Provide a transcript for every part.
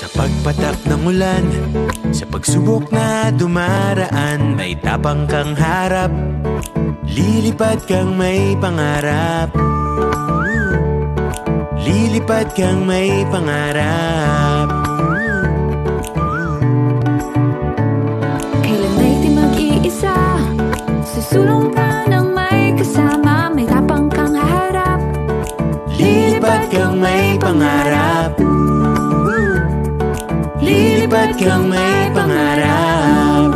Sa pagpatak ng ulan, sa pagsubok na dumaraan, may tapang kang harap, lilipad kang may pangarap. Lilipad kang may pangarap. Kailan na'y di mag-iisa, susulong ka ng may kasama, may tapang kang haharap. Lilipad kang may pangarap. Lilipad kang may pangarap.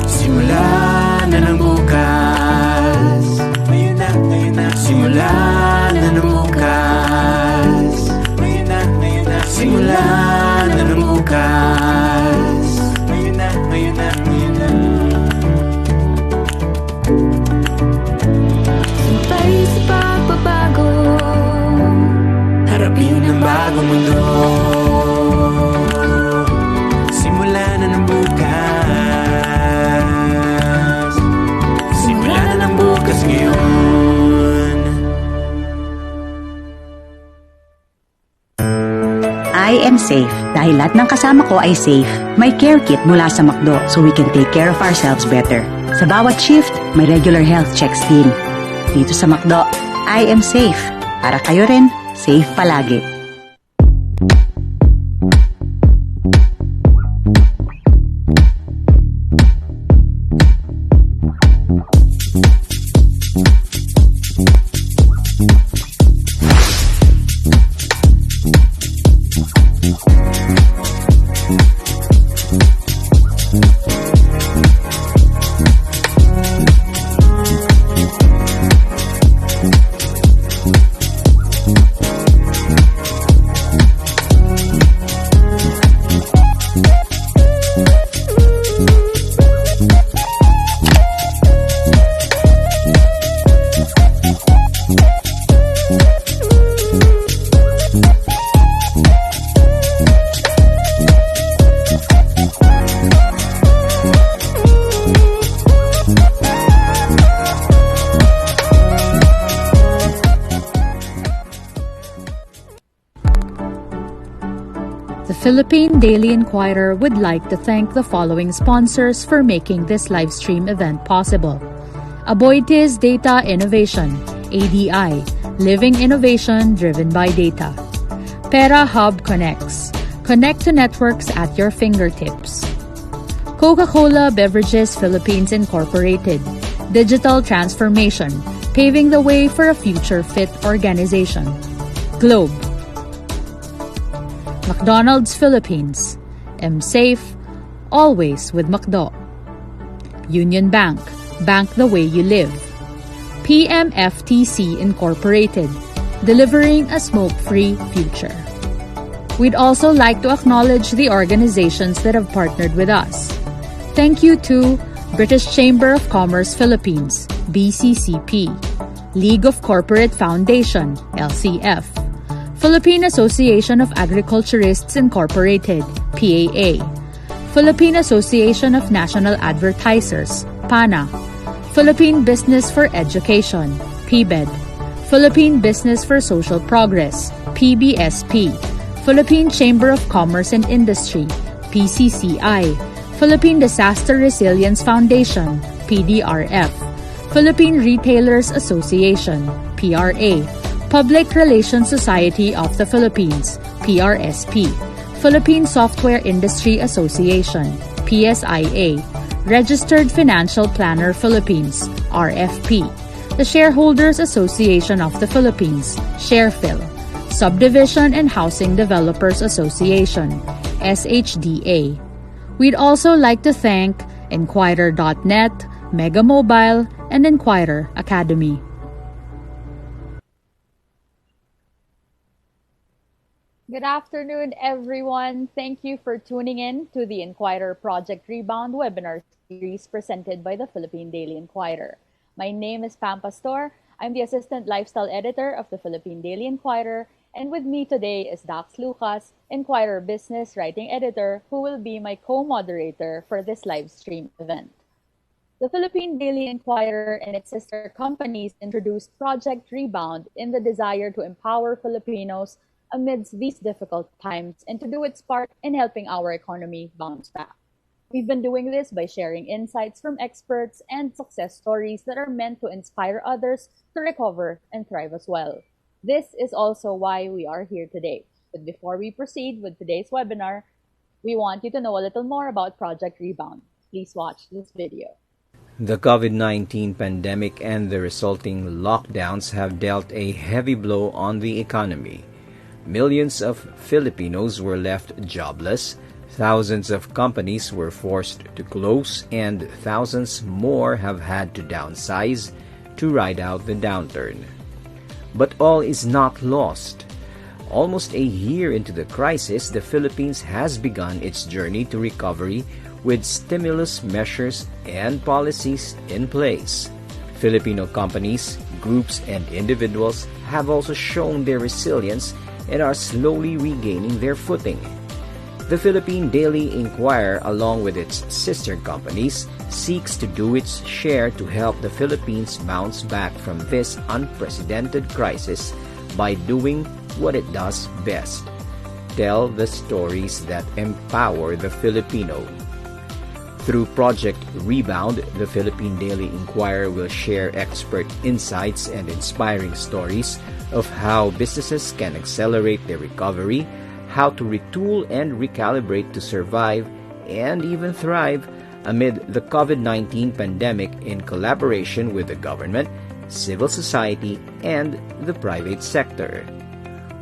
Simula na ng bukas, ngayon na, ngayon na. Simula na ng bukas, ngayon na, ngayon na. Simula na ng bukas, ngayon na, ngayon na, ngayon na. Sabay sa pagbabago, harapin ang bagong mundo. Simula na ng bukas, simula na ng bukas ngayon. I am safe dahil lahat ng kasama ko ay safe. May care kit mula sa McDo so we can take care of ourselves better. Sa bawat shift, may regular health checks din. Dito sa McDo, I am safe. Para kayo rin, safe palagi. Philippine Daily Inquirer would like to thank the following sponsors for making this live stream event possible. Aboitiz Data Innovation, ADI, Living Innovation Driven by Data. Pera Hub Connects, connect to networks at your fingertips. Coca-Cola Beverages Philippines Incorporated, Digital Transformation, paving the way for a future-fit organization. Globe. McDonald's Philippines, safe, always with McDo. Union Bank, bank the way you live. PMFTC Incorporated, delivering a smoke-free future. We'd also like to acknowledge the organizations that have partnered with us. Thank you to British Chamber of Commerce Philippines, BCCP, League of Corporate Foundation, LCF, Philippine Association of Agriculturists Incorporated, PAA, Philippine Association of National Advertisers, PANA, Philippine Business for Education, PBED, Philippine Business for Social Progress, PBSP, Philippine Chamber of Commerce and Industry, PCCI, Philippine Disaster Resilience Foundation, PDRF, Philippine Retailers Association, PRA, Public Relations Society of the Philippines, PRSP, Philippine Software Industry Association, PSIA, Registered Financial Planner Philippines, RFP, the Shareholders Association of the Philippines, SharePhil, Subdivision and Housing Developers Association, SHDA. We'd also like to thank Enquirer.net, Mega Mobile, and Enquirer Academy. Good afternoon, everyone. Thank you for tuning in to the Inquirer Project Rebound webinar series presented by the Philippine Daily Inquirer. My name is Pam Pastor. I'm the Assistant Lifestyle Editor of the Philippine Daily Inquirer, and with me today is Dax Lucas, Inquirer Business Writing Editor, who will be my co-moderator for this live stream event. The Philippine Daily Inquirer and its sister companies introduced Project Rebound in the desire to empower Filipinos amidst these difficult times and to do its part in helping our economy bounce back. We've been doing this by sharing insights from experts and success stories that are meant to inspire others to recover and thrive as well. This is also why we are here today. But before we proceed with today's webinar, we want you to know a little more about Project Rebound. Please watch this video. The COVID-19 pandemic and the resulting lockdowns have dealt a heavy blow on the economy. Millions of Filipinos were left jobless, thousands of companies were forced to close, and thousands more have had to downsize to ride out the downturn. But all is not lost. Almost a year into the crisis, the Philippines has begun its journey to recovery with stimulus measures and policies in place. Filipino companies, groups, and individuals have also shown their resilience and are slowly regaining their footing. The Philippine Daily Inquirer, along with its sister companies, seeks to do its share to help the Philippines bounce back from this unprecedented crisis by doing what it does best: tell the stories that empower the Filipino. Through Project Rebound, the Philippine Daily Inquirer will share expert insights and inspiring stories of how businesses can accelerate their recovery, how to retool and recalibrate to survive and even thrive amid the COVID-19 pandemic in collaboration with the government, civil society, and the private sector.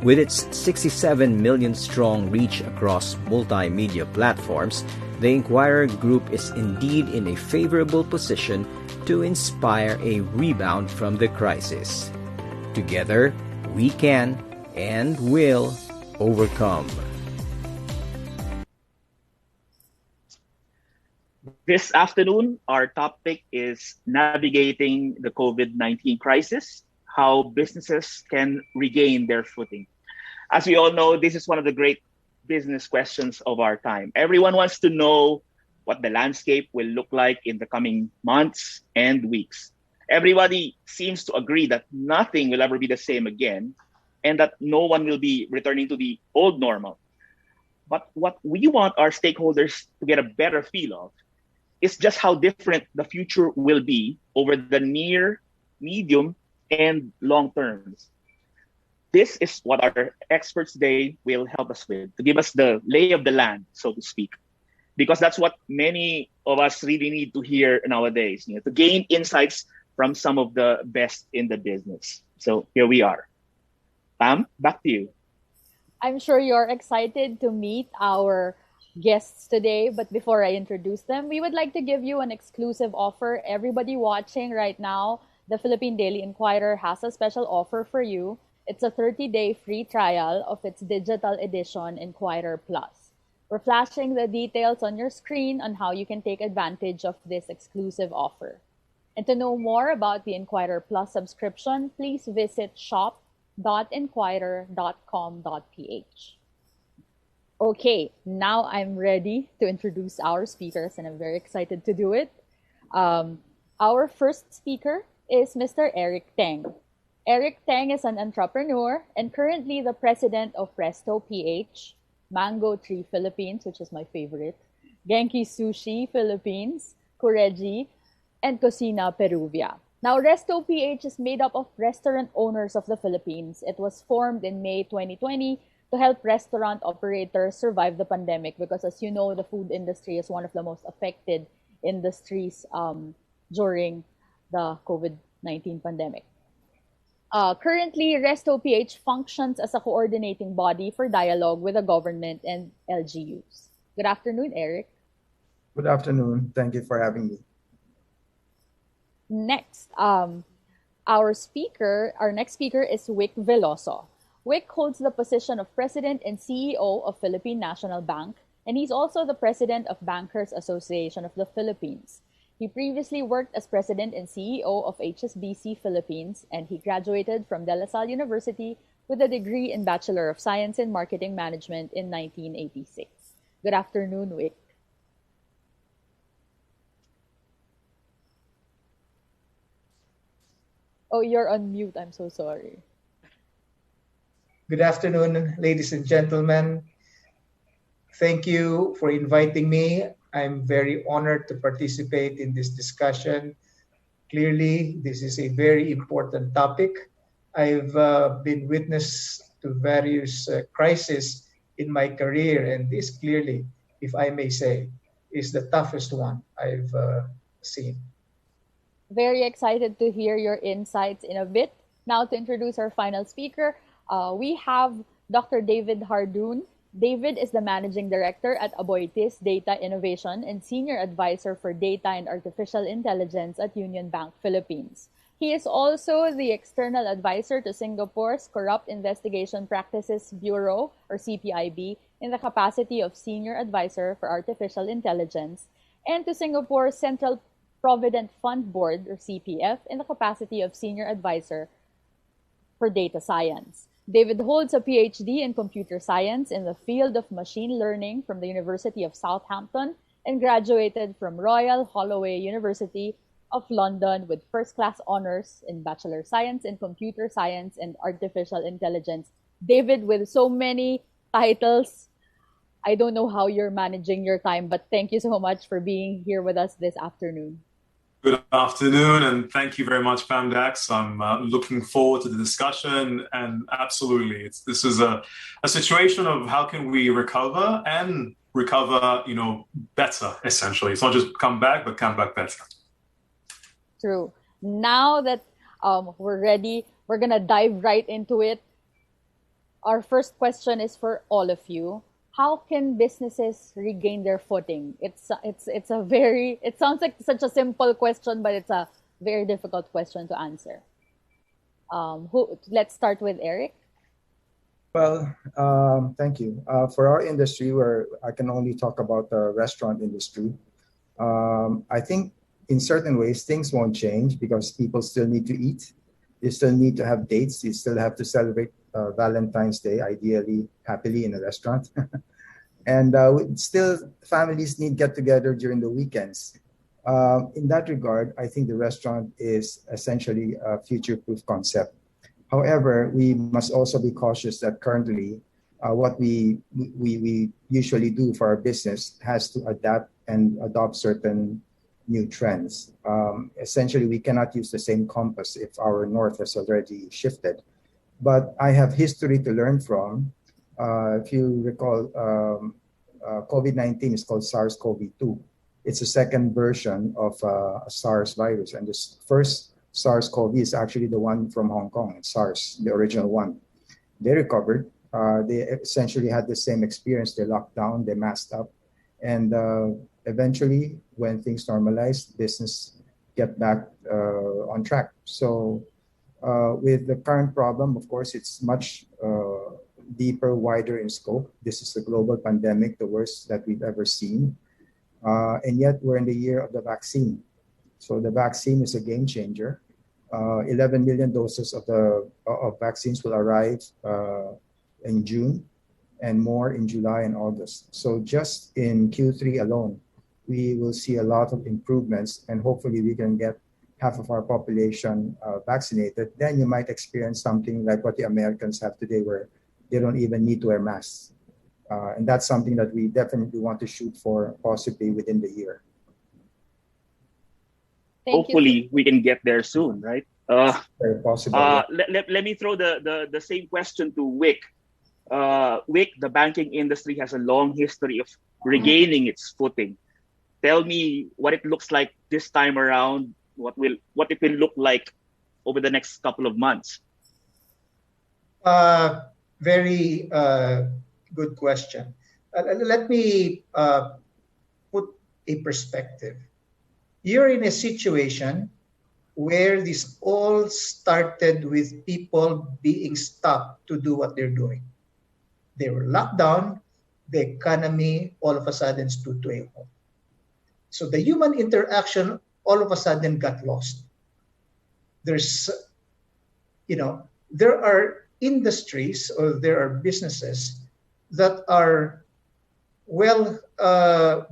With its 67 million strong reach across multimedia platforms, the Inquirer Group is indeed in a favorable position to inspire a rebound from the crisis. Together, we can and will overcome. This afternoon, our topic is navigating the COVID-19 crisis, how businesses can regain their footing. As we all know, this is one of the great business questions of our time. Everyone wants to know what the landscape will look like in the coming months and weeks. Everybody seems to agree that nothing will ever be the same again and that no one will be returning to the old normal. But what we want our stakeholders to get a better feel of is just how different the future will be over the near, medium, and long terms. This is what our experts today will help us with, to give us the lay of the land, so to speak. Because that's what many of us really need to hear nowadays, to gain insights from some of the best in the business. So here we are. Pam, back to you. I'm sure you're excited to meet our guests today, but before I introduce them, we would like to give you an exclusive offer. Everybody watching right now, the Philippine Daily Inquirer has a special offer for you. It's a 30-day free trial of its digital edition, Inquirer Plus. We're flashing the details on your screen on how you can take advantage of this exclusive offer. And to know more about the Inquirer Plus subscription, please visit shop.inquirer.com.ph. Okay, now I'm ready to introduce our speakers, and I'm very excited to do it. Our first speaker is Mr. Eric Teng. Eric Teng is an entrepreneur and currently the president of Presto PH, Mango Tree Philippines, which is my favorite, Genki Sushi Philippines, Kureji, and Cocina Peruvia. Now, Resto PH is made up of restaurant owners of the Philippines. It was formed in May 2020 to help restaurant operators survive the pandemic because, as you know, the food industry is one of the most affected industries during the COVID-19 pandemic. Currently, Resto PH functions as a coordinating body for dialogue with the government and LGUs. Good afternoon, Eric. Good afternoon. Thank you for having me. Next, our next speaker is Wick Veloso. Wick holds the position of President and CEO of Philippine National Bank, and he's also the President of Bankers Association of the Philippines. He previously worked as President and CEO of HSBC Philippines, and he graduated from De La Salle University with a degree in Bachelor of Science in Marketing Management in 1986. Good afternoon, Wick. Oh, you're on mute. I'm so sorry. Good afternoon, ladies and gentlemen. Thank you for inviting me. I'm very honored to participate in this discussion. Clearly, this is a very important topic. I've been witness to various crises in my career, and this clearly, if I may say, is the toughest one I've seen. Very excited to hear your insights in a bit. Now, to introduce our final speaker, we have Dr. David Hardoon. David is the Managing Director at Aboitiz Data Innovation and Senior Advisor for Data and Artificial Intelligence at Union Bank Philippines. He is also the External Advisor to Singapore's Corrupt Investigation Practices Bureau, or CPIB, in the capacity of Senior Advisor for Artificial Intelligence, and to Singapore's Central Provident Fund Board, or CPF, in the capacity of Senior Advisor for Data Science. David holds a PhD in Computer Science in the field of Machine Learning from the University of Southampton and graduated from Royal Holloway University of London with first-class honors in Bachelor Science in Computer Science and Artificial Intelligence. David, with so many titles, I don't know how you're managing your time, but thank you so much for being here with us this afternoon. Good afternoon, and thank you very much, Pam Dax. I'm looking forward to the discussion, and absolutely, this is a situation of how can we recover and recover, better, essentially. It's not just come back, but come back better. True. Now that we're ready, we're going to dive right into it. Our first question is for all of you. How can businesses regain their footing? It sounds like such a simple question, but it's a very difficult question to answer. Let's start with Eric. Well, thank you. For our industry, where I can only talk about the restaurant industry, I think in certain ways things won't change because people still need to eat. They still need to have dates. You still have to celebrate Valentine's Day, ideally happily in a restaurant. And still, families need get together during the weekends. In that regard, I think the restaurant is essentially a future-proof concept. However, we must also be cautious that currently what we usually do for our business has to adapt and adopt certain new trends. Essentially, we cannot use the same compass if our north has already shifted. But I have history to learn from. If you recall, COVID-19 is called SARS-CoV-2. It's a second version of a SARS virus. And this first SARS-CoV is actually the one from Hong Kong, SARS, the original one. They recovered. They essentially had the same experience. They locked down, they masked up. And eventually, when things normalized, business get back on track. So with the current problem, of course, it's much deeper, wider in scope. This is a global pandemic, the worst that we've ever seen. And yet we're in the year of the vaccine. So the vaccine is a game changer. 11 million doses of vaccines will arrive in June and more in July and August. So just in Q3 alone, we will see a lot of improvements, and hopefully we can get half of our population vaccinated. Then you might experience something like what the Americans have today, where they don't even need to wear masks. And that's something that we definitely want to shoot for, possibly within the year. Hopefully, we can get there soon, right? Very possible. Yeah. Let me throw the same question to Wick. Wick, the banking industry has a long history of regaining its footing. Tell me what it looks like this time around, what it will look like over the next couple of months. Very good question. Let me put a perspective. You're in a situation where this all started with people being stopped to do what they're doing. They were locked down. The economy all of a sudden stood to a halt. So the human interaction all of a sudden got lost. There are industries or there are businesses that are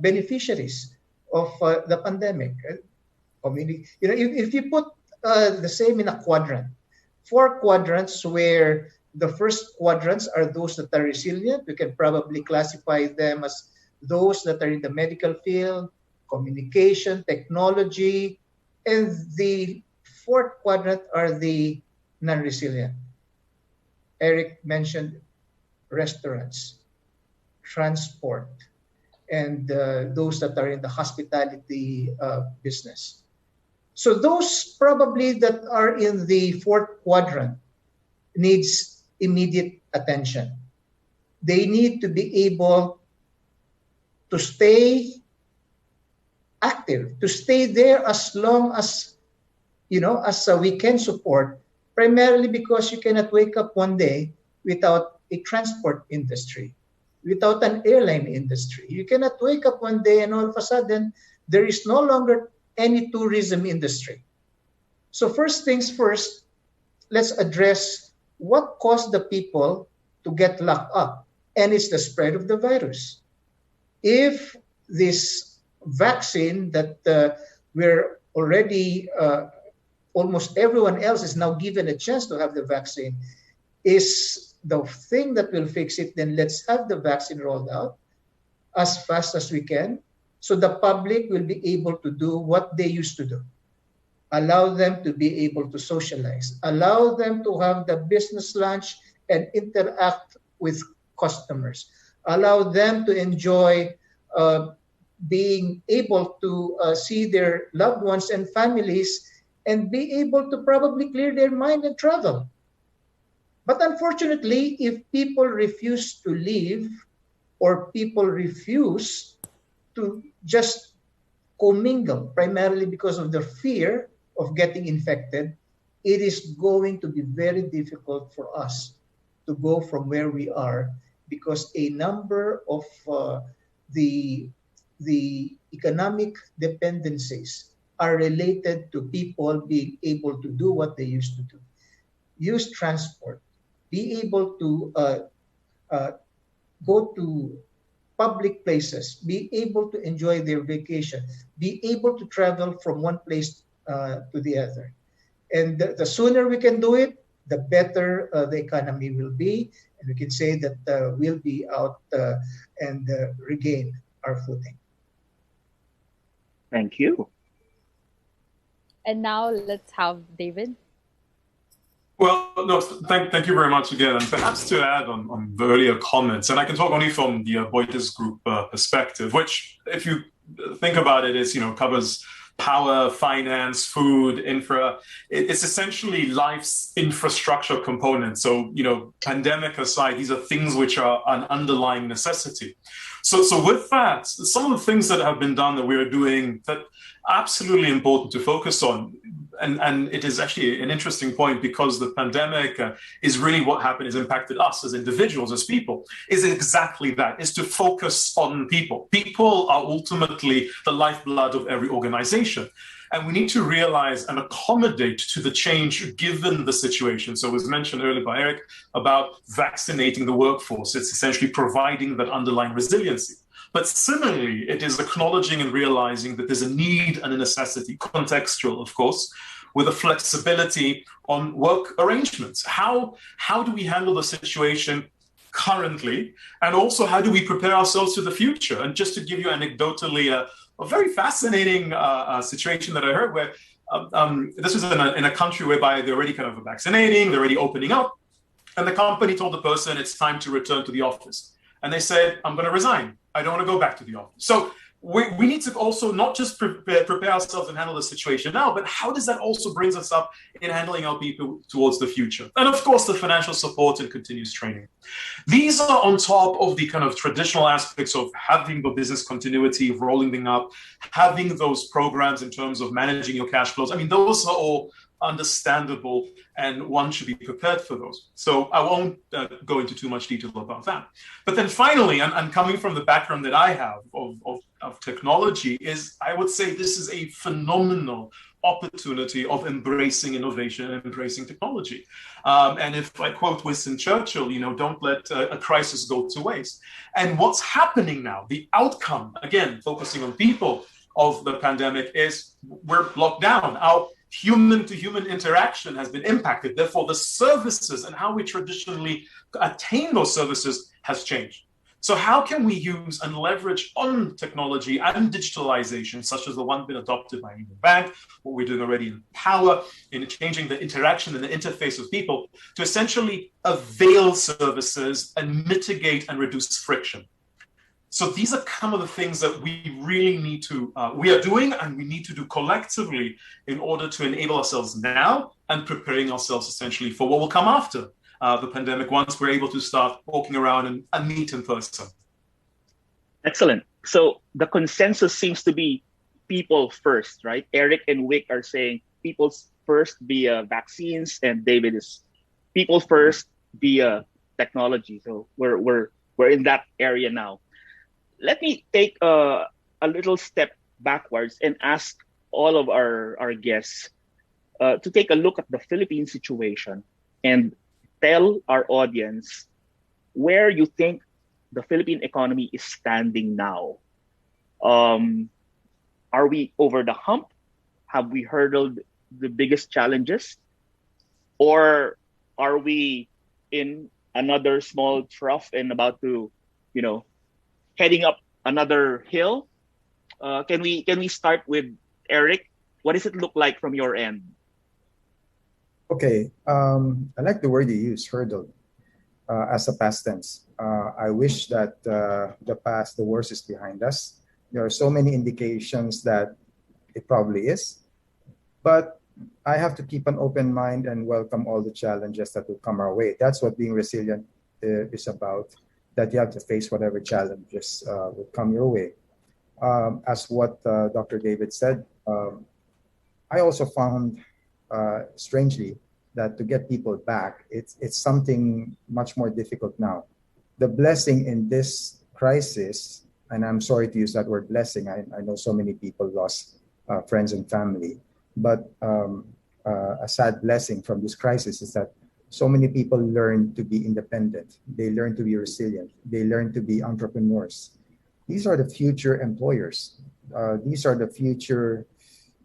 beneficiaries of the pandemic. If you put the same in a quadrant, 4 quadrants where The first quadrants are those that are resilient. We can probably classify them as those that are in the medical field, communication, technology, and the fourth quadrant are the non-resilient. Eric mentioned restaurants, transport, and those that are in the hospitality business. So those probably that are in the fourth quadrant needs immediate attention. They need to be able to stay active, to stay there as long as, as we can support, primarily because you cannot wake up one day without a transport industry, without an airline industry. You cannot wake up one day and all of a sudden there is no longer any tourism industry. So first things first, let's address what caused the people to get locked up, and it's the spread of the virus. If this vaccine that we're already, almost everyone else is now given a chance to have the vaccine, is the thing that will fix it, then let's have the vaccine rolled out as fast as we can so the public will be able to do what they used to do. Allow them to be able to socialize. Allow them to have the business lunch and interact with customers. Allow them to enjoy being able to see their loved ones and families and be able to probably clear their mind and travel. But unfortunately, if people refuse to leave or people refuse to just commingle, primarily because of the fear of getting infected, it is going to be very difficult for us to go from where we are, because a number of the economic dependencies are related to people being able to do what they used to do. Use transport, be able to go to public places, be able to enjoy their vacation, be able to travel from one place to the other. And the sooner we can do it, the better the economy will be. And we can say that we'll be out and regain our footing. Thank you. And now let's have David. Well, no, thank you very much again. And perhaps to add on the earlier comments, and I can talk only from the Reuters Group perspective, which, if you think about it, is, covers power, finance, food, infra. It's essentially life's infrastructure components. So, pandemic aside, these are things which are an underlying necessity. So with that, some of the things that have been done that we are doing that are absolutely important to focus on. And it is actually an interesting point, because the pandemic is really what happened, has impacted us as individuals, as people, is exactly that, is to focus on people. People are ultimately the lifeblood of every organization. And we need to realize and accommodate to the change given the situation. So it was mentioned earlier by Eric about vaccinating the workforce. It's essentially providing that underlying resiliency. But similarly, it is acknowledging and realizing that there's a need and a necessity, contextual, of course, with a flexibility on work arrangements. How do we handle the situation currently? And also, how do we prepare ourselves to the future? And just to give you anecdotally a very fascinating situation that I heard, where this was in a country whereby they're already kind of vaccinating, they're already opening up. And the company told the person it's time to return to the office. And they said, I'm going to resign. I don't want to go back to the office. So we need to also not just prepare ourselves and handle the situation now, but how does that also brings us up in handling our people towards the future? And of course, the financial support and continuous training. These are on top of the kind of traditional aspects of having the business continuity, rolling them up, having those programs in terms of managing your cash flows. I mean, those are all understandable, and one should be prepared for those. So I won't go into too much detail about that. But then finally, and coming from the background that I have of technology, is I would say this is a phenomenal opportunity of embracing innovation and embracing technology. And if I quote Winston Churchill, don't let a crisis go to waste. And what's happening now, the outcome, again, focusing on people of the pandemic, is we're locked down. human-to-human interaction has been impacted. Therefore, the services and how we traditionally attain those services has changed. So how can we use and leverage on technology and digitalization, such as the one been adopted by Union Bank, what we're doing already in Power, in changing the interaction and the interface with people, to essentially avail services and mitigate and reduce friction? So these are some of the things that we really need to, we are doing and we need to do collectively in order to enable ourselves now and preparing ourselves essentially for what will come after the pandemic, once we're able to start walking around and meet in person. Excellent. So the consensus seems to be people first, right? Eric and Wick are saying people first via vaccines, and David is people first via technology. So we're in that area now. Let me take a little step backwards and ask all of our guests to take a look at the Philippine situation and tell our audience where you think the Philippine economy is standing now. Are we over the hump? Have we hurdled the biggest challenges? Or are we in another small trough and about to, heading up another hill? Can we start with Eric? What does it look like from your end? Okay, I like the word you use, hurdle, as a past tense. I wish that the worst is behind us. There are so many indications that it probably is, but I have to keep an open mind and welcome all the challenges that will come our way. That's what being resilient is about, that you have to face whatever challenges will come your way. As what Dr. David said, I also found, strangely, that to get people back, it's something much more difficult now. The blessing in this crisis, and I'm sorry to use that word blessing, I know so many people lost friends and family, but a sad blessing from this crisis is that so many people learn to be independent. They learn to be resilient. They learn to be entrepreneurs. These are the future employers. These are the future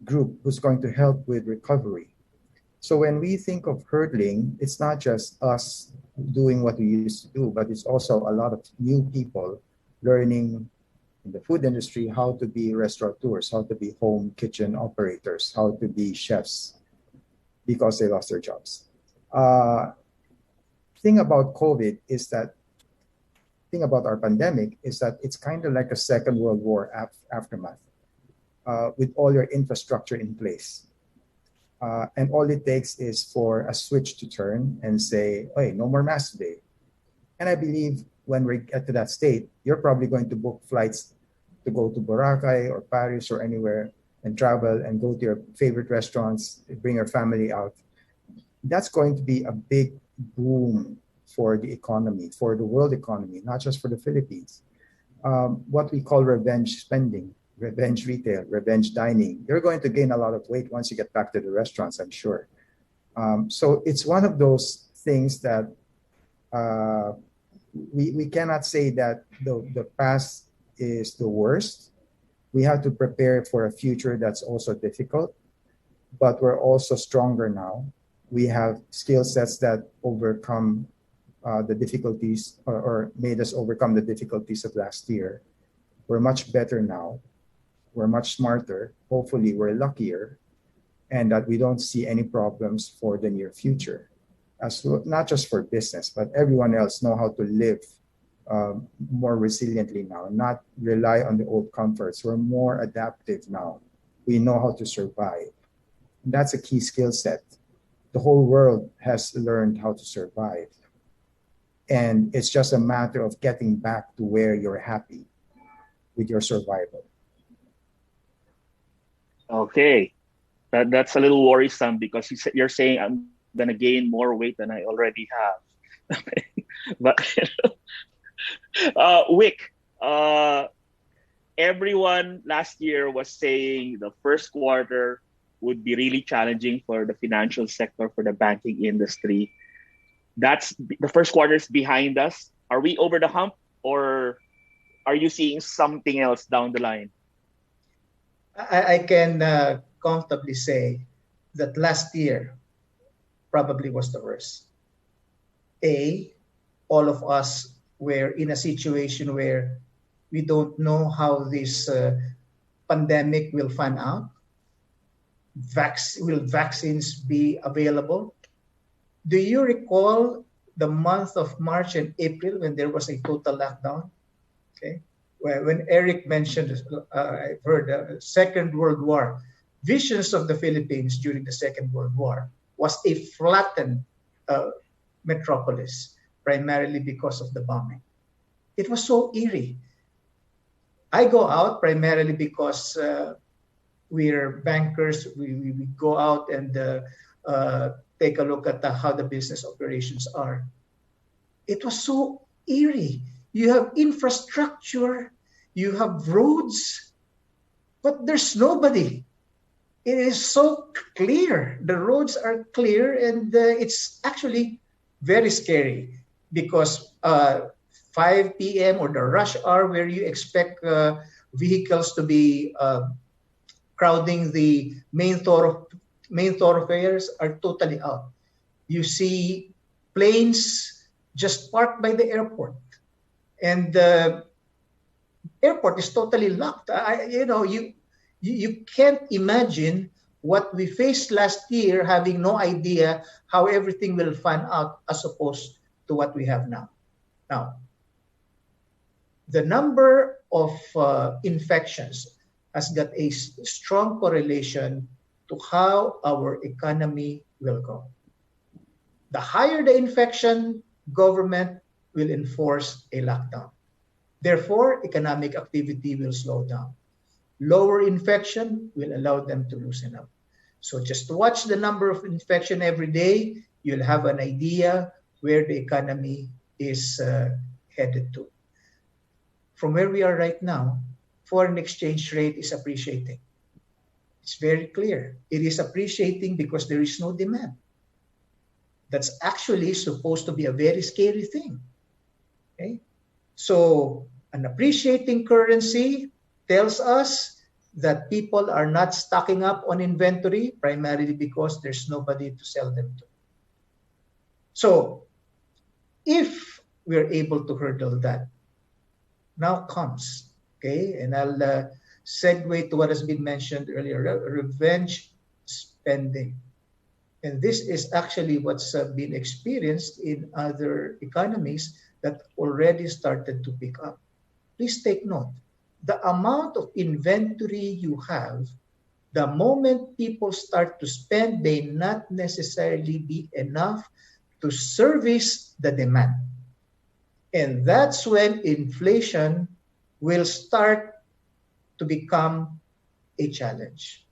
group who's going to help with recovery. So when we think of hurdling, it's not just us doing what we used to do, but it's also a lot of new people learning in the food industry how to be restaurateurs, how to be home kitchen operators, how to be chefs, because they lost their jobs. Thing about COVID is that, thing about our pandemic is that it's kind of like a Second World War aftermath, with all your infrastructure in place. And all it takes is for a switch to turn and say, hey, no more masks today. And I believe when we get to that state, you're probably going to book flights to go to Boracay or Paris or anywhere and travel and go to your favorite restaurants, bring your family out. That's going to be a big boom for the economy, for the world economy, not just for the Philippines. What we call revenge spending, revenge retail, revenge dining. You're going to gain a lot of weight once you get back to the restaurants, I'm sure. So it's one of those things that we cannot say that the past is the worst. We have to prepare for a future that's also difficult, but we're also stronger now. We have skill sets that overcome the difficulties or made us overcome the difficulties of last year. We're much better now. We're much smarter. Hopefully, we're luckier, and that we don't see any problems for the near future. Not just for business, but everyone else know how to live more resiliently now, not rely on the old comforts. We're more adaptive now. We know how to survive. And that's a key skill set. The whole world has learned how to survive. And it's just a matter of getting back to where you're happy with your survival. Okay. That's a little worrisome because you're saying I'm going to gain more weight than I already have. But Wick, everyone last year was saying the first quarter would be really challenging for the financial sector, for the banking industry. That's the first quarter is behind us. Are we over the hump, or are you seeing something else down the line? I can comfortably say that last year probably was the worst. All of us were in a situation where we don't know how this pandemic will fan out. Will vaccines be available? Do you recall the month of March and April when there was a total lockdown? Okay, when Eric mentioned, I've heard Second World War. Visions of the Philippines during the Second World War was a flattened metropolis, primarily because of the bombing. It was so eerie. I go out primarily because we're bankers. We go out and take a look at how the business operations are. It was so eerie. You have infrastructure, you have roads, but there's nobody. It is so clear. The roads are clear, and it's actually very scary because 5 p.m. or the rush hour where you expect vehicles to be crowding the main thoroughfares are totally out. You see planes just parked by the airport, and the airport is totally locked. You can't imagine what we faced last year, having no idea how everything will fan out as opposed to what we have now. Now, the number of infections has got a strong correlation to how our economy will go. The higher the infection, government will enforce a lockdown. Therefore, economic activity will slow down. Lower infection will allow them to loosen up. So just watch the number of infection every day. You'll have an idea where the economy is headed to. From where we are right now, foreign exchange rate is appreciating. It's very clear. It is appreciating because there is no demand. That's actually supposed to be a very scary thing. Okay? So an appreciating currency tells us that people are not stocking up on inventory, primarily because there's nobody to sell them to. So if we're able to hurdle that, now comes, okay, and I'll segue to what has been mentioned earlier, revenge spending. And this is actually what's been experienced in other economies that already started to pick up. Please take note. The amount of inventory you have, the moment people start to spend, may not necessarily be enough to service the demand. And that's when inflation will start to become a challenge.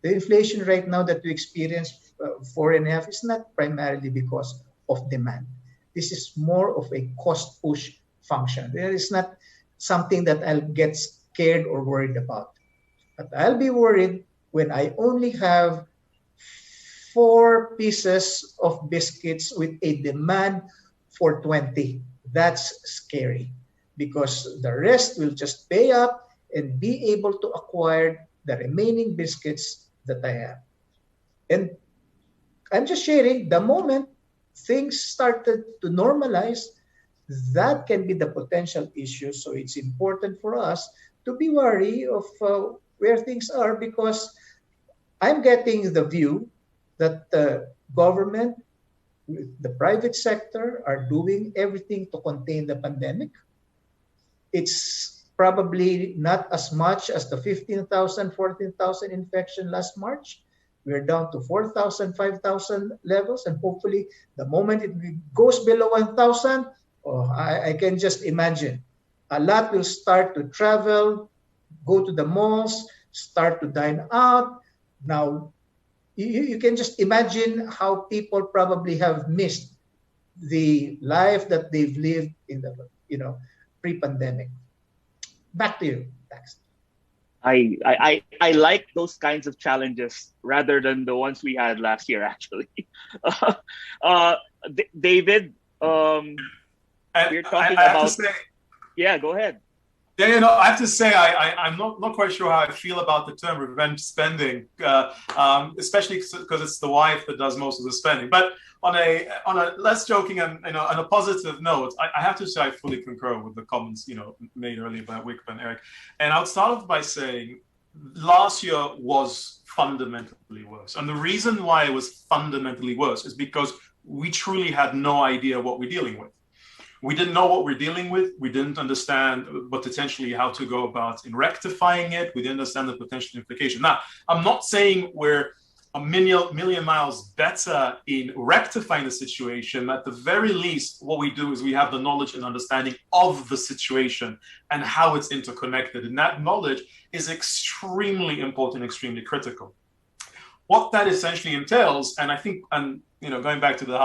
The inflation right now that we experience 4.5 is not primarily because of demand. This is more of a cost push function. There is not something that I'll get scared or worried about. But I'll be worried when I only have 4 pieces of biscuits with a demand for 20. That's scary because the rest will just pay up and be able to acquire the remaining biscuits that I have. And I'm just sharing, the moment things started to normalize, that can be the potential issue. So it's important for us to be wary of where things are, because I'm getting the view that the government, the private sector are doing everything to contain the pandemic. It's probably not as much as the 15,000, 14,000 infection last March. We're down to 4,000, 5,000 levels. And hopefully the moment it goes below 1,000, I can just imagine a lot will start to travel, go to the malls, start to dine out. Now, you can just imagine how people probably have missed the life that they've lived in the pre-pandemic. Back to you, Dax. I like those kinds of challenges rather than the ones we had last year, actually. David, we're talking about. Say, yeah, go ahead. Yeah, I have to say I'm not quite sure how I feel about the term revenge spending, especially because it's the wife that does most of the spending. But on a less joking and on a positive note, I have to say I fully concur with the comments made earlier by Wick and Eric. And I'll start off by saying last year was fundamentally worse, and the reason why it was fundamentally worse is because we truly had no idea what we're dealing with. We didn't know what we're dealing with. We didn't understand potentially how to go about in rectifying it. We didn't understand the potential implication. Now, I'm not saying we're a million miles better in rectifying the situation. At the very least, what we do is we have the knowledge and understanding of the situation and how it's interconnected. And that knowledge is extremely important, extremely critical. What that essentially entails, and I think, going back to the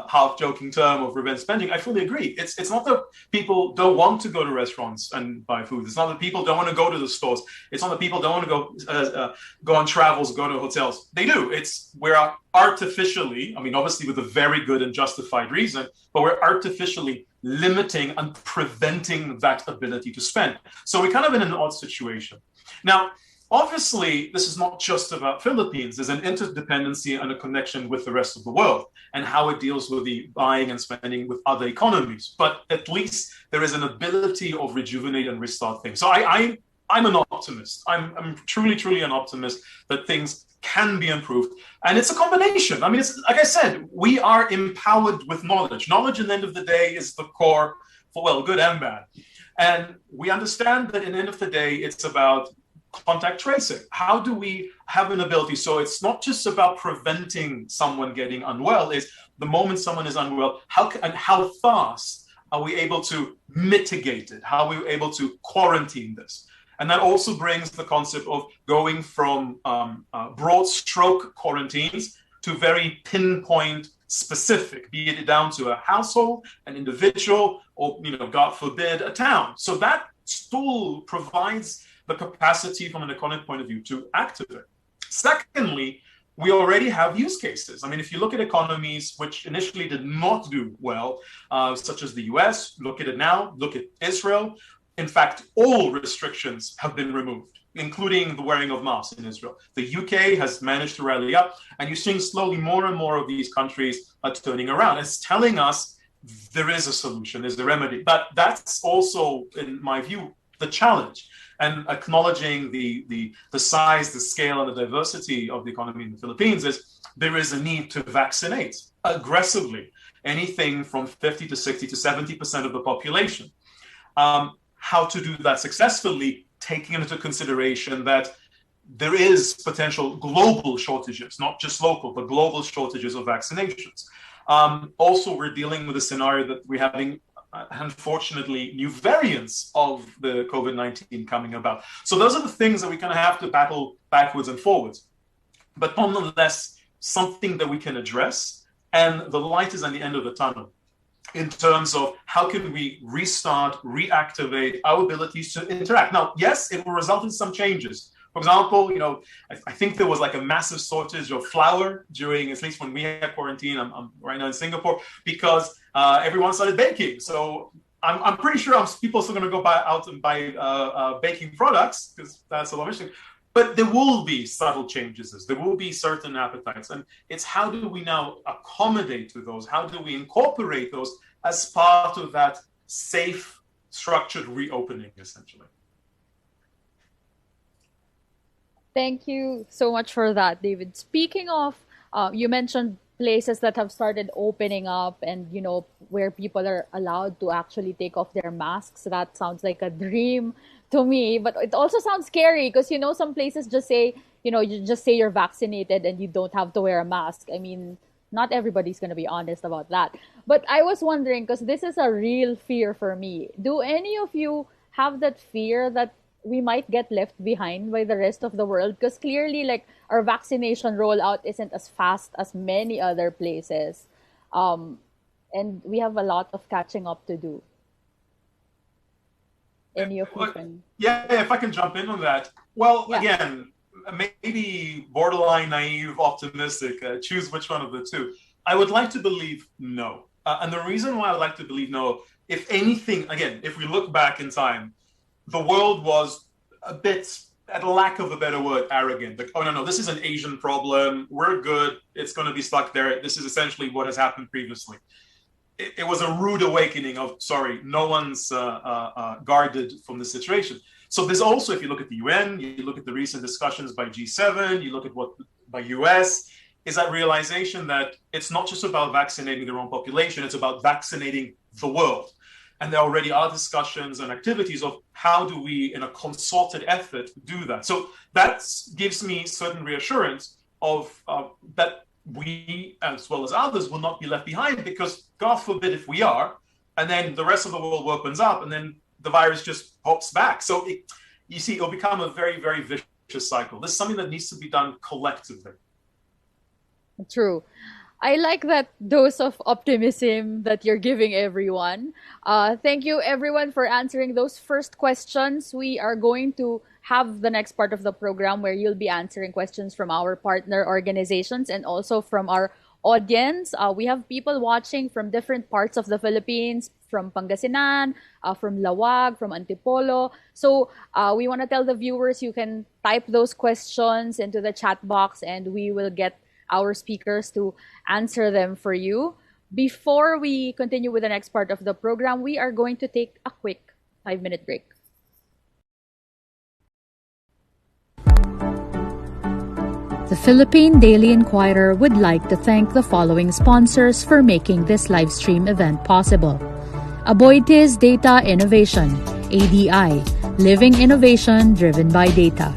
half joking term of revenge spending, I fully agree. It's not that people don't want to go to restaurants and buy food. It's not that people don't want to go to the stores. It's not that people don't want to go on travels, go to hotels. They do. We're artificially, obviously with a very good and justified reason, but we're artificially limiting and preventing that ability to spend. So we're kind of in an odd situation. Now, obviously, this is not just about Philippines. There's an interdependency and a connection with the rest of the world and how it deals with the buying and spending with other economies. But at least there is an ability of rejuvenate and restart things. So I'm an optimist. I'm truly, truly an optimist that things can be improved. And it's a combination. It's like I said, we are empowered with knowledge. Knowledge, at the end of the day, is the core for, well, good and bad. And we understand that at the end of the day, it's about contact tracing. How do we have an ability? So it's not just about preventing someone getting unwell. It's the moment someone is unwell, how fast are we able to mitigate it? How are we able to quarantine this? And that also brings the concept of going from broad stroke quarantines to very pinpoint specific, be it down to a household, an individual, or, God forbid, a town. So that still provides the capacity from an economic point of view to activate. Secondly, we already have use cases. If you look at economies which initially did not do well, such as the US, look at it now, look at Israel. In fact, all restrictions have been removed, including the wearing of masks in Israel. The UK has managed to rally up, and you're seeing slowly more and more of these countries are turning around. It's telling us there is a solution, there's a remedy. But that's also, in my view, the challenge. And acknowledging the size, the scale, and the diversity of the economy in the Philippines is there is a need to vaccinate aggressively anything from 50 to 60 to 70% of the population. How to do that successfully, taking into consideration that there is potential global shortages, not just local, but global shortages of vaccinations. Also, we're dealing with a scenario that we're having unfortunately new variants of the COVID-19 coming about. So those are the things that we kind of have to battle backwards and forwards. But nonetheless, something that we can address, and the light is at the end of the tunnel in terms of how can we restart, reactivate our abilities to interact. Now, yes, it will result in some changes. For example, I think there was like a massive shortage of flour during, at least when we had quarantine. I'm right now in Singapore, because everyone started baking. So I'm pretty sure people are still going to go out and buy baking products, because that's a lot of interesting. But there will be subtle changes. There will be certain appetites. And it's how do we now accommodate to those? How do we incorporate those as part of that safe, structured reopening, essentially? Thank you so much for that, David. Speaking of, you mentioned places that have started opening up and, where people are allowed to actually take off their masks. That sounds like a dream to me, but it also sounds scary because, some places just say, you just say you're vaccinated and you don't have to wear a mask. Not everybody's going to be honest about that. But I was wondering, because this is a real fear for me. Do any of you have that fear that we might get left behind by the rest of the world? Because clearly, our vaccination rollout isn't as fast as many other places. And we have a lot of catching up to do. Any of you can? Yeah, if I can jump in on that. Well, yeah. Again, maybe borderline naive, optimistic, choose which one of the two. I would like to believe no. And the reason why I would like to believe no, if anything, again, if we look back in time, the world was a bit, at lack of a better word, arrogant. Like, oh, no, this is an Asian problem. We're good. It's going to be stuck there. This is essentially what has happened previously. It was a rude awakening of, no one's guarded from the situation. So there's also, if you look at the UN, you look at the recent discussions by G7, you look at what by US, is that realization that it's not just about vaccinating their own population, it's about vaccinating the world. And there already are discussions and activities of how do we, in a concerted effort, do that. So that gives me certain reassurance of that we, as well as others, will not be left behind, because God forbid if we are, and then the rest of the world opens up, and then the virus just pops back. So you see, it'll become a very, very vicious cycle. This is something that needs to be done collectively. True. I like that dose of optimism that you're giving everyone. Thank you, everyone, for answering those first questions. We are going to have the next part of the program where you'll be answering questions from our partner organizations and also from our audience. We have people watching from different parts of the Philippines, from Pangasinan, from Lawag, from Antipolo. So we want to tell the viewers you can type those questions into the chat box and we will get our speakers to answer them for you. Before we continue with the next part of the program, we are going to take a quick 5-minute break. The Philippine Daily Inquirer would like to thank the following sponsors for making this live stream event possible. Aboitiz Data Innovation, ADI, living innovation driven by data.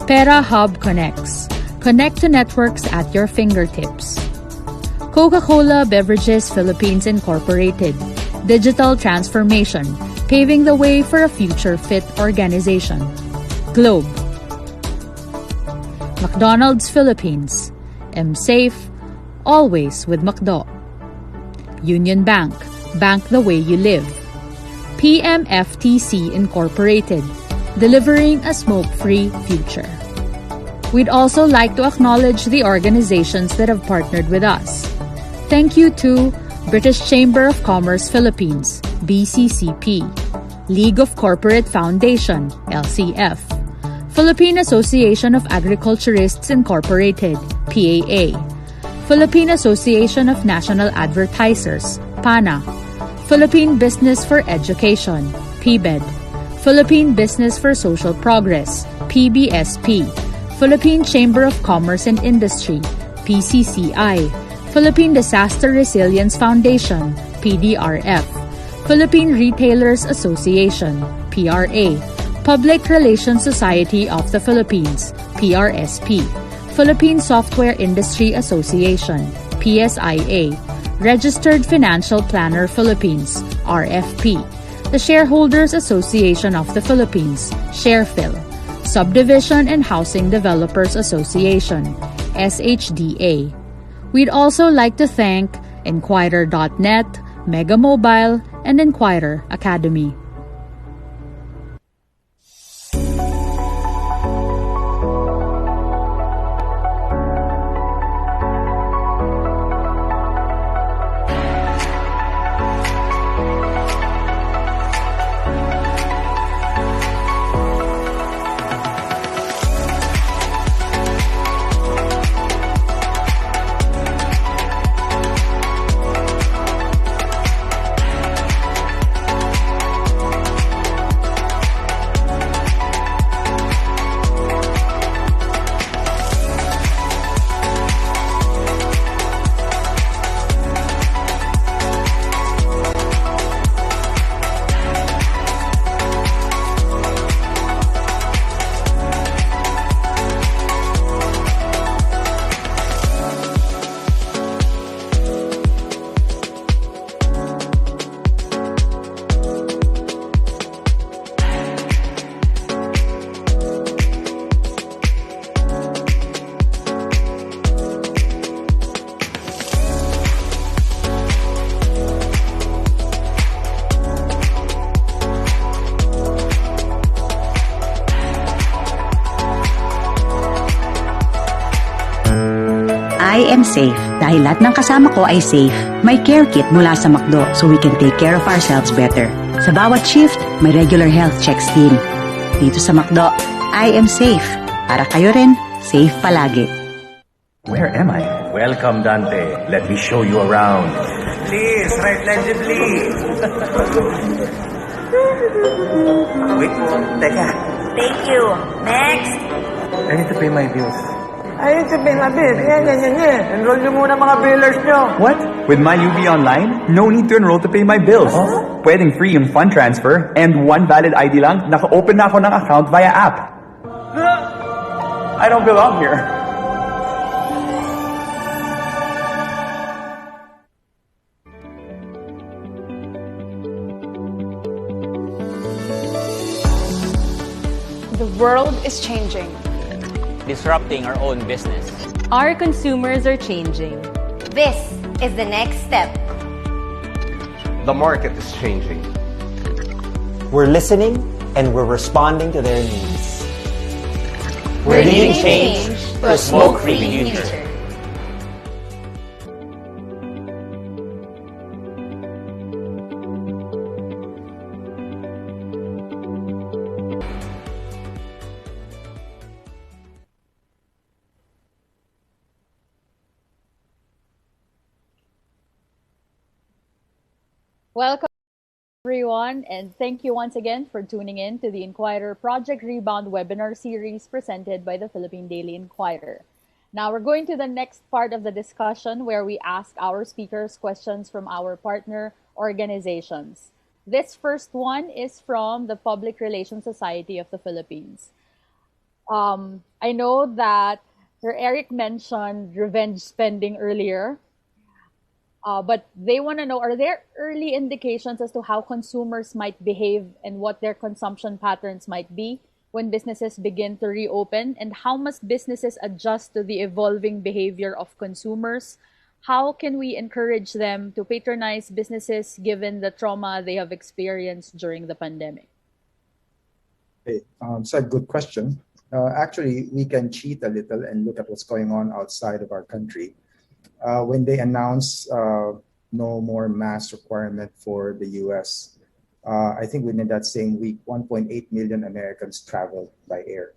Pera Hub Connects, connect to networks at your fingertips. Coca-Cola Beverages Philippines Incorporated, digital transformation, paving the way for a future-fit organization. Globe. McDonald's Philippines, safe, always with McDo. Union Bank, bank the way you live. PMFTC Incorporated, delivering a smoke-free future. We'd also like to acknowledge the organizations that have partnered with us. Thank you to British Chamber of Commerce Philippines, BCCP, League of Corporate Foundation, LCF, Philippine Association of Agriculturists Incorporated, PAA, Philippine Association of National Advertisers, PANA, Philippine Business for Education, PBED, Philippine Business for Social Progress, PBSP, Philippine Chamber of Commerce and Industry, PCCI, Philippine Disaster Resilience Foundation, PDRF, Philippine Retailers Association, PRA, Public Relations Society of the Philippines, PRSP, Philippine Software Industry Association, PSIA, Registered Financial Planner Philippines, RFP, the Shareholders Association of the Philippines, SharePhil, Subdivision and Housing Developers Association, SHDA. We'd also like to thank Enquirer.net, Mega Mobile, and Enquirer Academy. I am safe. Dahil lahat ng kasama ko ay safe. May care kit mula sa McDo so we can take care of ourselves better. Sa bawat shift, may regular health checks din. Dito sa McDo, I am safe. Para kayo rin, safe palagi. Where am I? Welcome, Dante. Let me show you around. Please, right legibly. Wait, teka. Thank you. Next. I need to pay my bills. Ayun si Pinabit. Yan. Enroll nyo muna mga billers nyo. What? With my UV Online, no need to enroll to pay my bills. Pwedeng free yung fund transfer and one valid ID lang, naka-open na ako ng account via app. I don't belong here. The world is changing. Disrupting our own business. Our consumers are changing. This is the next step. The market is changing. We're listening and we're responding to their needs. We're leading change for a smoke-free future. Welcome, everyone, and thank you once again for tuning in to the Inquirer Project Rebound webinar series presented by the Philippine Daily Inquirer. Now we're going to the next part of the discussion where we ask our speakers questions from our partner organizations. This first one is from the Public Relations Society of the Philippines. I know that Sir Eric mentioned revenge spending earlier. But they want to know, are there early indications as to how consumers might behave and what their consumption patterns might be when businesses begin to reopen? And how must businesses adjust to the evolving behavior of consumers? How can we encourage them to patronize businesses given the trauma they have experienced during the pandemic? Okay, so a good question. Actually, we can cheat a little and look at what's going on outside of our country. When they announced no more mask requirement for the US, I think within that same week, 1.8 million Americans traveled by air.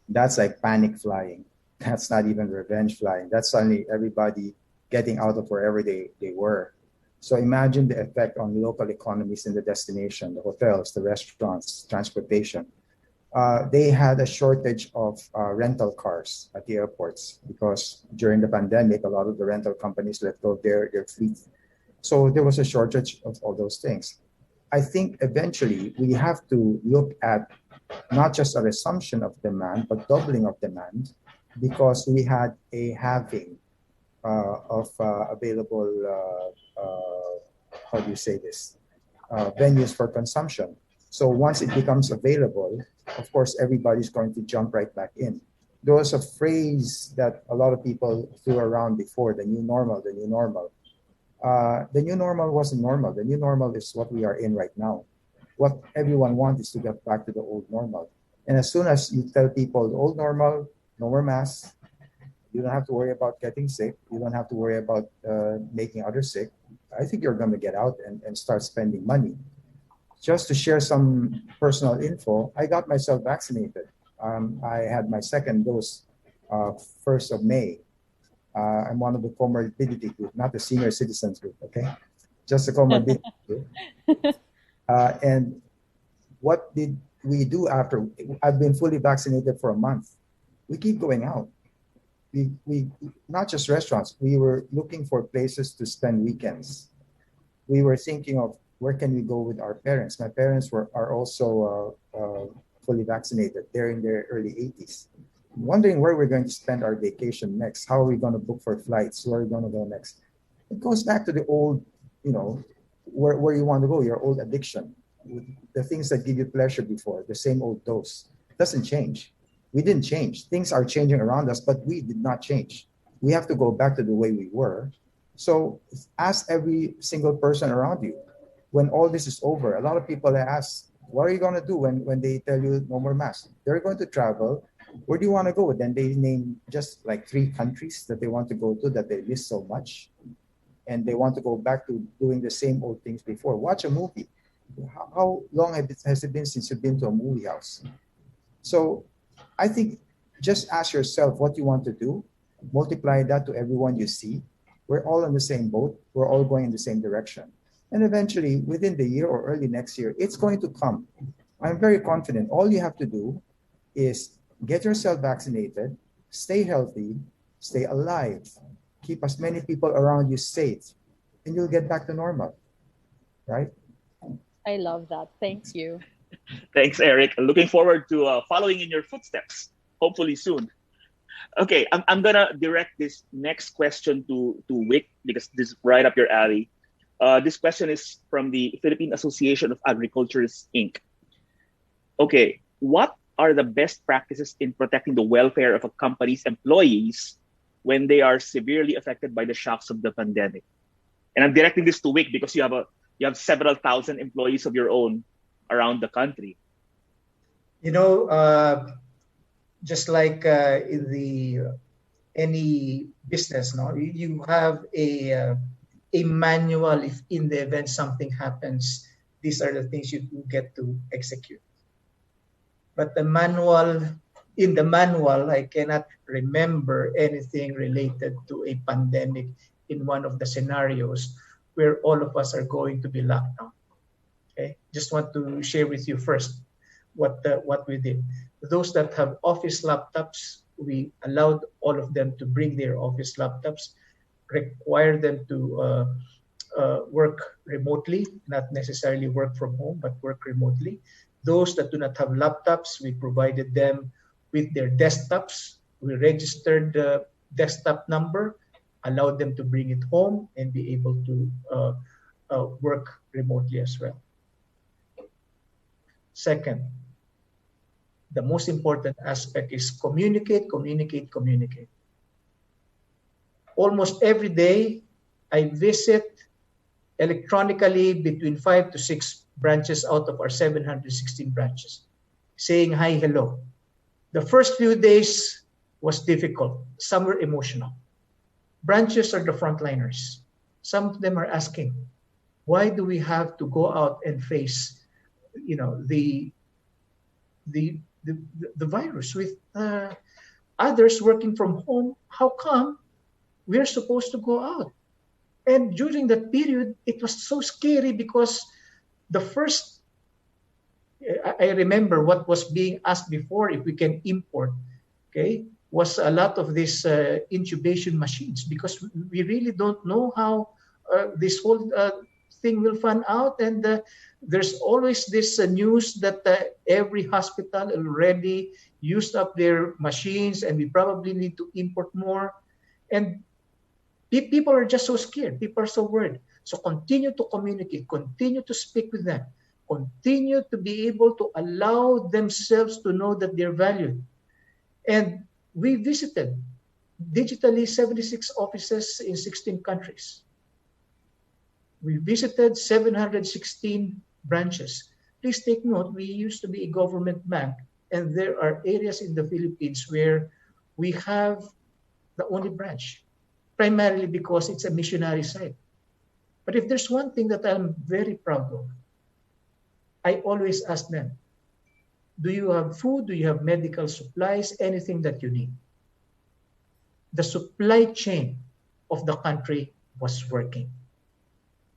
That's like panic flying. That's not even revenge flying. That's suddenly everybody getting out of wherever they were. So imagine the effect on local economies in the destination, the hotels, the restaurants, transportation. They had a shortage of rental cars at the airports because during the pandemic, a lot of the rental companies let go of their fleet. So there was a shortage of all those things. I think eventually we have to look at not just a resumption of demand, but doubling of demand because we had a halving of available, how do you say this, venues for consumption. So once it becomes available, of course, everybody's going to jump right back in. There was a phrase that a lot of people threw around before, the new normal, the new normal. The new normal wasn't normal. The new normal is what we are in right now. What everyone wants is to get back to the old normal. And as soon as you tell people the old normal, no more masks, you don't have to worry about getting sick. You don't have to worry about making others sick. I think you're going to get out and start spending money. Just to share some personal info, I got myself vaccinated. I had my second dose 1st of May. I'm one of the comorbidity group, not the senior citizens group, okay? Just the comorbidity group. And what did we do after? I've been fully vaccinated for a month. We keep going out. We not just restaurants, we were looking for places to spend weekends. We were thinking of where can we go with our parents? My parents are also fully vaccinated. They're in their early 80s. I'm wondering where we're going to spend our vacation next. How are we going to book for flights? Where are we going to go next? It goes back to the old, where you want to go, your old addiction. The things that give you pleasure before, the same old dose. It doesn't change. We didn't change. Things are changing around us, but we did not change. We have to go back to the way we were. So ask every single person around you, when all this is over, a lot of people ask, what are you going to do when they tell you no more masks? They're going to travel. Where do you want to go? Then they name just like 3 countries that they want to go to that they miss so much. And they want to go back to doing the same old things before. Watch a movie. how long has it been since you've been to a movie house? So I think just ask yourself what you want to do, multiply that to everyone you see. We're all in the same boat. We're all going in the same direction. And eventually, within the year or early next year, it's going to come. I'm very confident. All you have to do is get yourself vaccinated, stay healthy, stay alive, keep as many people around you safe, and you'll get back to normal, right? I love that. Thank you. Thanks, Eric. Looking forward to following in your footsteps, hopefully soon. Okay, I'm gonna direct this next question to Wick because this is right up your alley. This question is from the Philippine Association of Agriculturists, Inc. Okay, what are the best practices in protecting the welfare of a company's employees when they are severely affected by the shocks of the pandemic? And I'm directing this to Wick because you have several thousand employees of your own around the country. You know, just like in the any business, no, you have a manual. If in the event something happens, these are the things you get to execute. But in the manual, I cannot remember anything related to a pandemic in one of the scenarios where all of us are going to be locked down. Okay, just want to share with you first what we did. Those that have office laptops, we allowed all of them to bring their office laptops, require them to work remotely, not necessarily work from home, but work remotely. Those that do not have laptops, we provided them with their desktops. We registered the desktop number, allowed them to bring it home and be able to work remotely as well. Second, the most important aspect is communicate. Almost every day, I visit electronically between 5 to 6 branches out of our 716 branches, saying hi, hello. The first few days was difficult. Some were emotional. Branches are the frontliners. Some of them are asking, why do we have to go out and face, the virus with others working from home? How come we're supposed to go out? And during that period, it was so scary because I remember what was being asked before, if we can import, okay, was a lot of these intubation machines, because we really don't know how this whole thing will fan out. And there's always this news that every hospital already used up their machines and we probably need to import more. And people are just so scared. People are so worried. So continue to communicate, continue to speak with them, continue to be able to allow themselves to know that they're valued. And we visited digitally 76 offices in 16 countries. We visited 716 branches. Please take note, we used to be a government bank, and there are areas in the Philippines where we have the only branch, primarily because it's a missionary site. But if there's one thing that I'm very proud of, I always ask them, do you have food? Do you have medical supplies? Anything that you need? The supply chain of the country was working.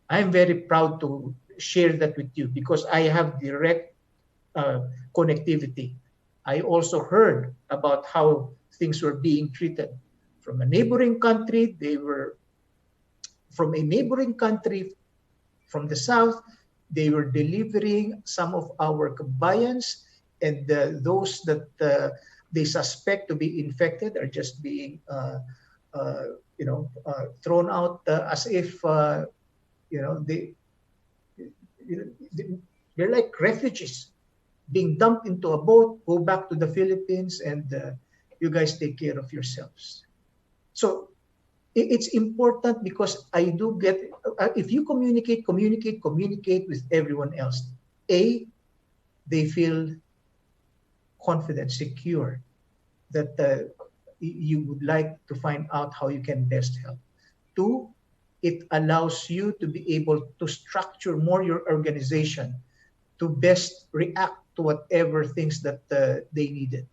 I'm very proud to share that with you because I have direct connectivity. I also heard about how things were being treated from a neighboring country. They were from a neighboring country from the south. They were delivering some of our kabayans, and those that they suspect to be infected are just being thrown out as if they're like refugees being dumped into a boat. Go back to the Philippines, and you guys take care of yourselves. So it's important because I do get, if you communicate with everyone else, they feel confident, secure, that you would like to find out how you can best help. 2, it allows you to be able to structure more your organization to best react to whatever things that they needed.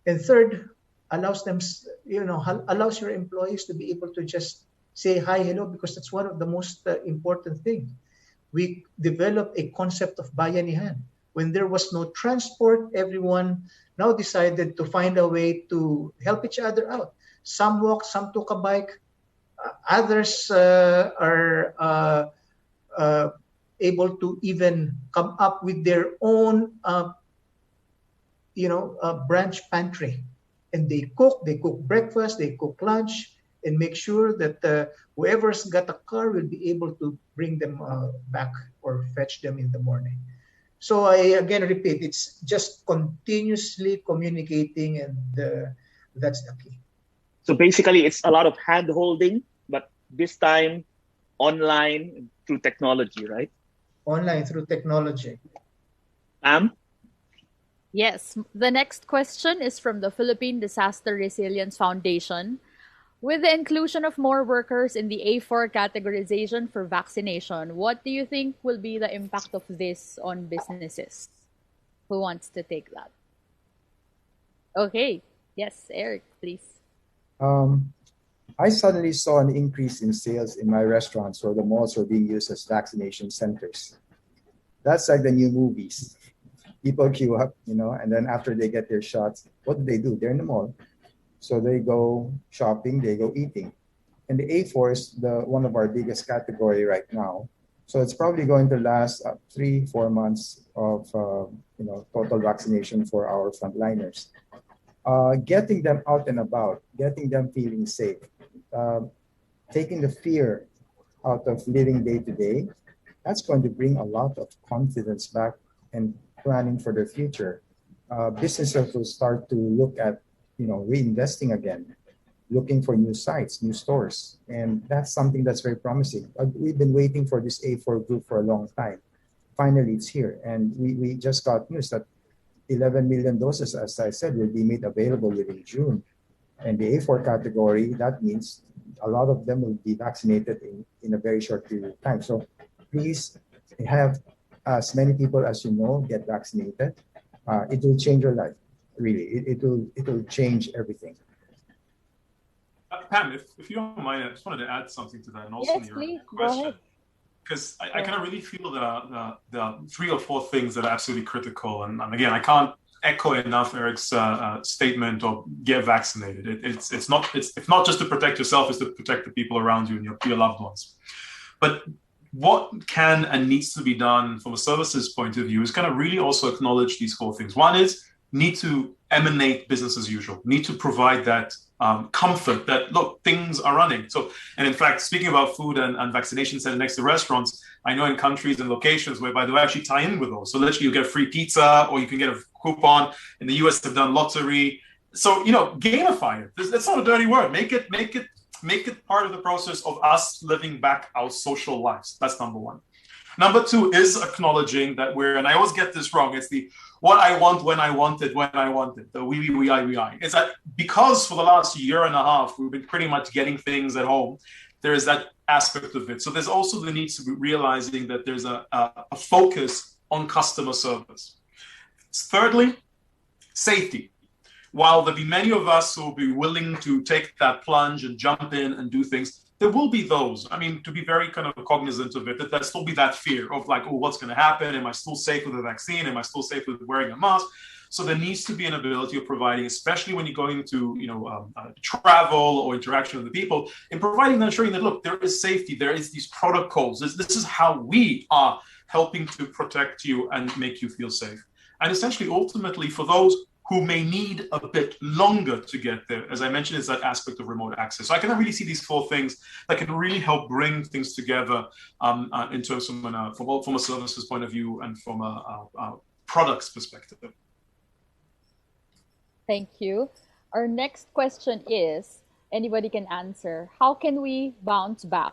And third, allows them, allows your employees to be able to just say hi, hello, because that's one of the most important things. We developed a concept of bayanihan. When there was no transport, everyone now decided to find a way to help each other out. Some walked, some took a bike. Others are able to even come up with their own, branch pantry. And they cook breakfast, they cook lunch, and make sure that whoever's got a car will be able to bring them back or fetch them in the morning. So I again repeat, it's just continuously communicating, and that's the key. So basically, it's a lot of hand holding, but this time online through technology, right? Online through technology. Yes. The next question is from the Philippine Disaster Resilience Foundation. With the inclusion of more workers in the A4 categorization for vaccination, what do you think will be the impact of this on businesses? Who wants to take that? Okay. Yes, Eric, please. I suddenly saw an increase in sales in my restaurants where the malls were being used as vaccination centers. That's like the new movies. People queue up, and then after they get their shots, what do? They're in the mall. So they go shopping, they go eating. And the A4 is one of our biggest category right now. So it's probably going to last 3-4 months of total vaccination for our frontliners. Getting them out and about, getting them feeling safe, taking the fear out of living day to day, that's going to bring a lot of confidence back and planning for the future. Businesses will start to look at reinvesting again, looking for new sites, new stores. And that's something that's very promising. We've been waiting for this A4 group for a long time. Finally, it's here. And we just got news that 11 million doses, as I said, will be made available within June. And the A4 category, that means a lot of them will be vaccinated in a very short period of time. So please have as many people as you know get vaccinated. It will change your life. Really, it will change everything. Pam, if you don't mind, I just wanted to add something to that, and also yes, your please. question. Go ahead. Because I kind of really feel that there are 3 or 4 things that are absolutely critical. And again, I can't echo enough Eric's statement of get vaccinated. It's not just to protect yourself, it's to protect the people around you and your loved ones. But what can and needs to be done from a services point of view is kind of really also acknowledge these 4 things. One is need to emanate business as usual, need to provide that comfort that, look, things are running. So, and in fact, speaking about food and vaccination center next to restaurants, I know in countries and locations whereby they actually tie in with those. So literally you get a free pizza or you can get a coupon. In the US, they've done lottery. So, gamify it. That's not a dirty word. Make it part of the process of us living back our social lives. That's number 1. Number 2 is acknowledging that and I always get this wrong, it's the what I want when I want it, the we, I. It's that because for the last year and a half, we've been pretty much getting things at home, there is that aspect of it. So there's also the need to be realizing that there's a focus on customer service. Thirdly, safety. While there'll be many of us who will be willing to take that plunge and jump in and do things, there will be those, to be very kind of cognizant of it, that there'll still be that fear of like, oh, what's going to happen? Am I still safe with the vaccine? Am I still safe with wearing a mask? So there needs to be an ability of providing, especially when you're going to, travel or interaction with the people, in providing and ensuring that, look, there is safety, there is these protocols. This is how we are helping to protect you and make you feel safe. And essentially, ultimately, for those who may need a bit longer to get there, as I mentioned, is that aspect of remote access. So I can really see these 4 things that can really help bring things together in terms of from a services point of view and from a products perspective. Thank you. Our next question is, anybody can answer, how can we bounce back?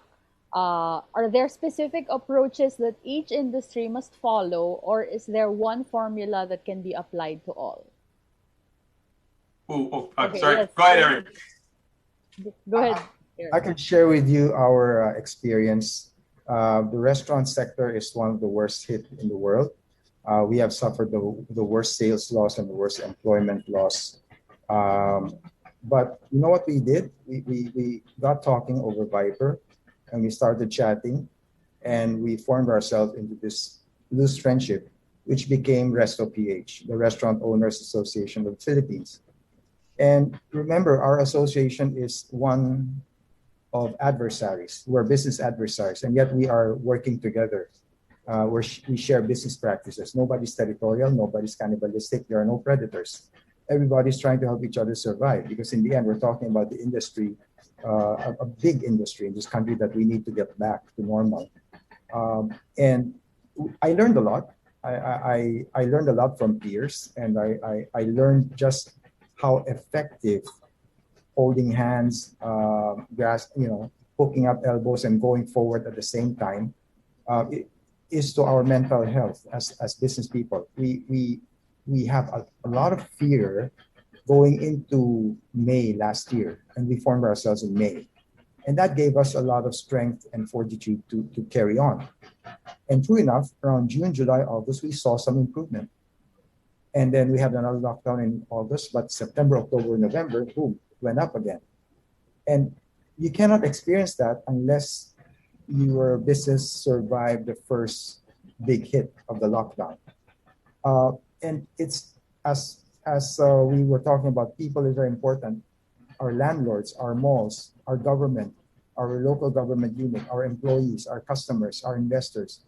Are there specific approaches that each industry must follow, or is there one formula that can be applied to all? Okay, sorry. Yes. Go ahead, Eric. Go ahead. Eric. I can share with you our experience. The restaurant sector is one of the worst hit in the world. We have suffered the worst sales loss and the worst employment loss. But you know what we did? We got talking over Viber, and we started chatting, and we formed ourselves into this loose friendship, which became Resto PH, the Restaurant Owners Association of the Philippines. And remember, our association is one of adversaries. We're business adversaries, and yet we are working together. We share business practices. Nobody's territorial, nobody's cannibalistic, there are no predators. Everybody's trying to help each other survive, because in the end, we're talking about the industry, a big industry in this country that we need to get back to normal. And I learned a lot. I learned a lot from peers, and I learned just how effective holding hands, hooking up elbows and going forward at the same time is to our mental health as business people. We have a lot of fear going into May last year, and we formed ourselves in May. And that gave us a lot of strength and fortitude to carry on. And true enough, around June, July, August, we saw some improvement. And then we had another lockdown in August, but September, October, November, boom, went up again. And you cannot experience that unless your business survived the first big hit of the lockdown. And it's, as we were talking about, people is very important. Our landlords, our malls, our government, our local government unit, our employees, our customers, our investors,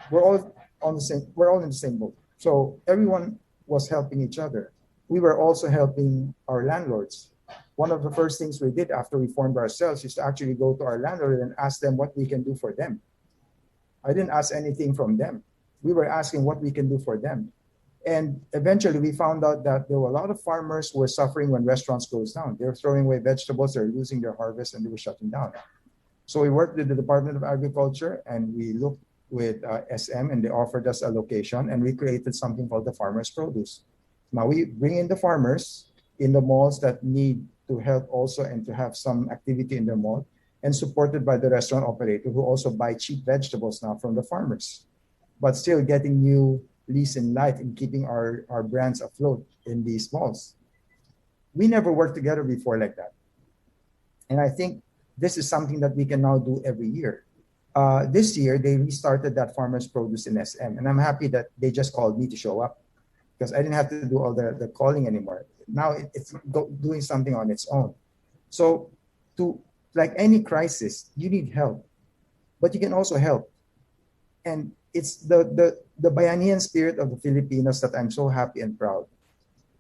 we're all in the same boat. So everyone was helping each other. We were also helping our landlords. One of the first things we did after we formed ourselves is to actually go to our landlord and ask them what we can do for them. I didn't ask anything from them. We were asking what we can do for them. And eventually we found out that there were a lot of farmers who were suffering when restaurants closed down. They were throwing away vegetables, they were losing their harvest, and they were shutting down. So we worked with the Department of Agriculture, and we looked with SM, and they offered us a location, and we created something called the Farmers Produce. Now we bring in the farmers in the malls that need to help also and to have some activity in their mall, and supported by the restaurant operator who also buy cheap vegetables now from the farmers, but still getting new lease in life in keeping our brands afloat in these malls. We never worked together before like that. And I think this is something that we can now do every year. This year, they restarted that Farmers Produce in SM, and I'm happy that they just called me to show up, because I didn't have to do all the calling anymore. Now it's doing something on its own. So like any crisis, you need help, but you can also help. And it's the Bayanihan spirit of the Filipinos that I'm so happy and proud.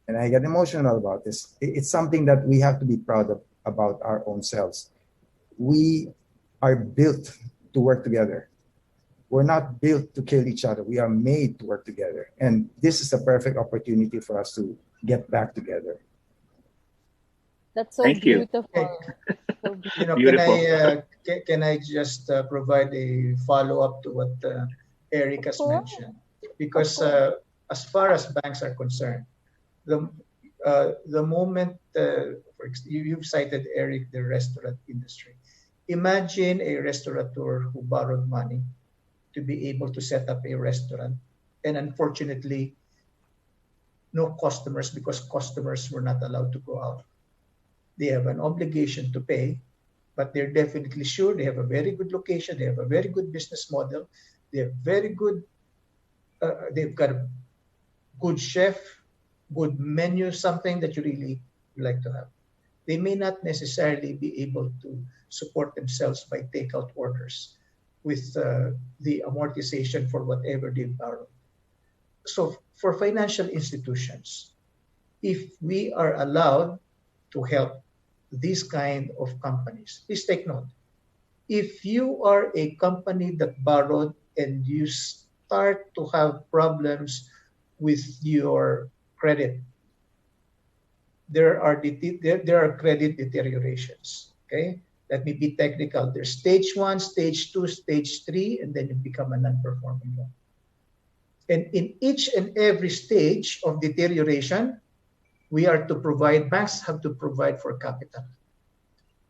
And I get emotional about this. It's something that we have to be proud of about our own selves. We are built to work together. We're not built to kill each other. We are made to work together. And this is a perfect opportunity for us to get back together. That's so Thank you. beautiful. You know, can I just provide a follow-up to what Eric has mentioned? Because as far as banks are concerned, the moment you've cited, Eric, the restaurant industry. Imagine a restaurateur who borrowed money to be able to set up a restaurant, and unfortunately, no customers because customers were not allowed to go out. They have an obligation to pay, but they're definitely sure they have a very good location, they have a very good business model, they have very good, they've got a good chef, good menu, something that you really like to have. They may not necessarily be able to support themselves by takeout orders with the amortization for whatever they borrow. So for financial institutions, if we are allowed to help these kind of companies, please take note. If you are a company that borrowed and you start to have problems with your credit, there are credit deteriorations. Okay, let me be technical. There's stage 1, stage 2, stage 3, and then you become a non-performing loan. And in each and every stage of deterioration, banks have to provide for capital.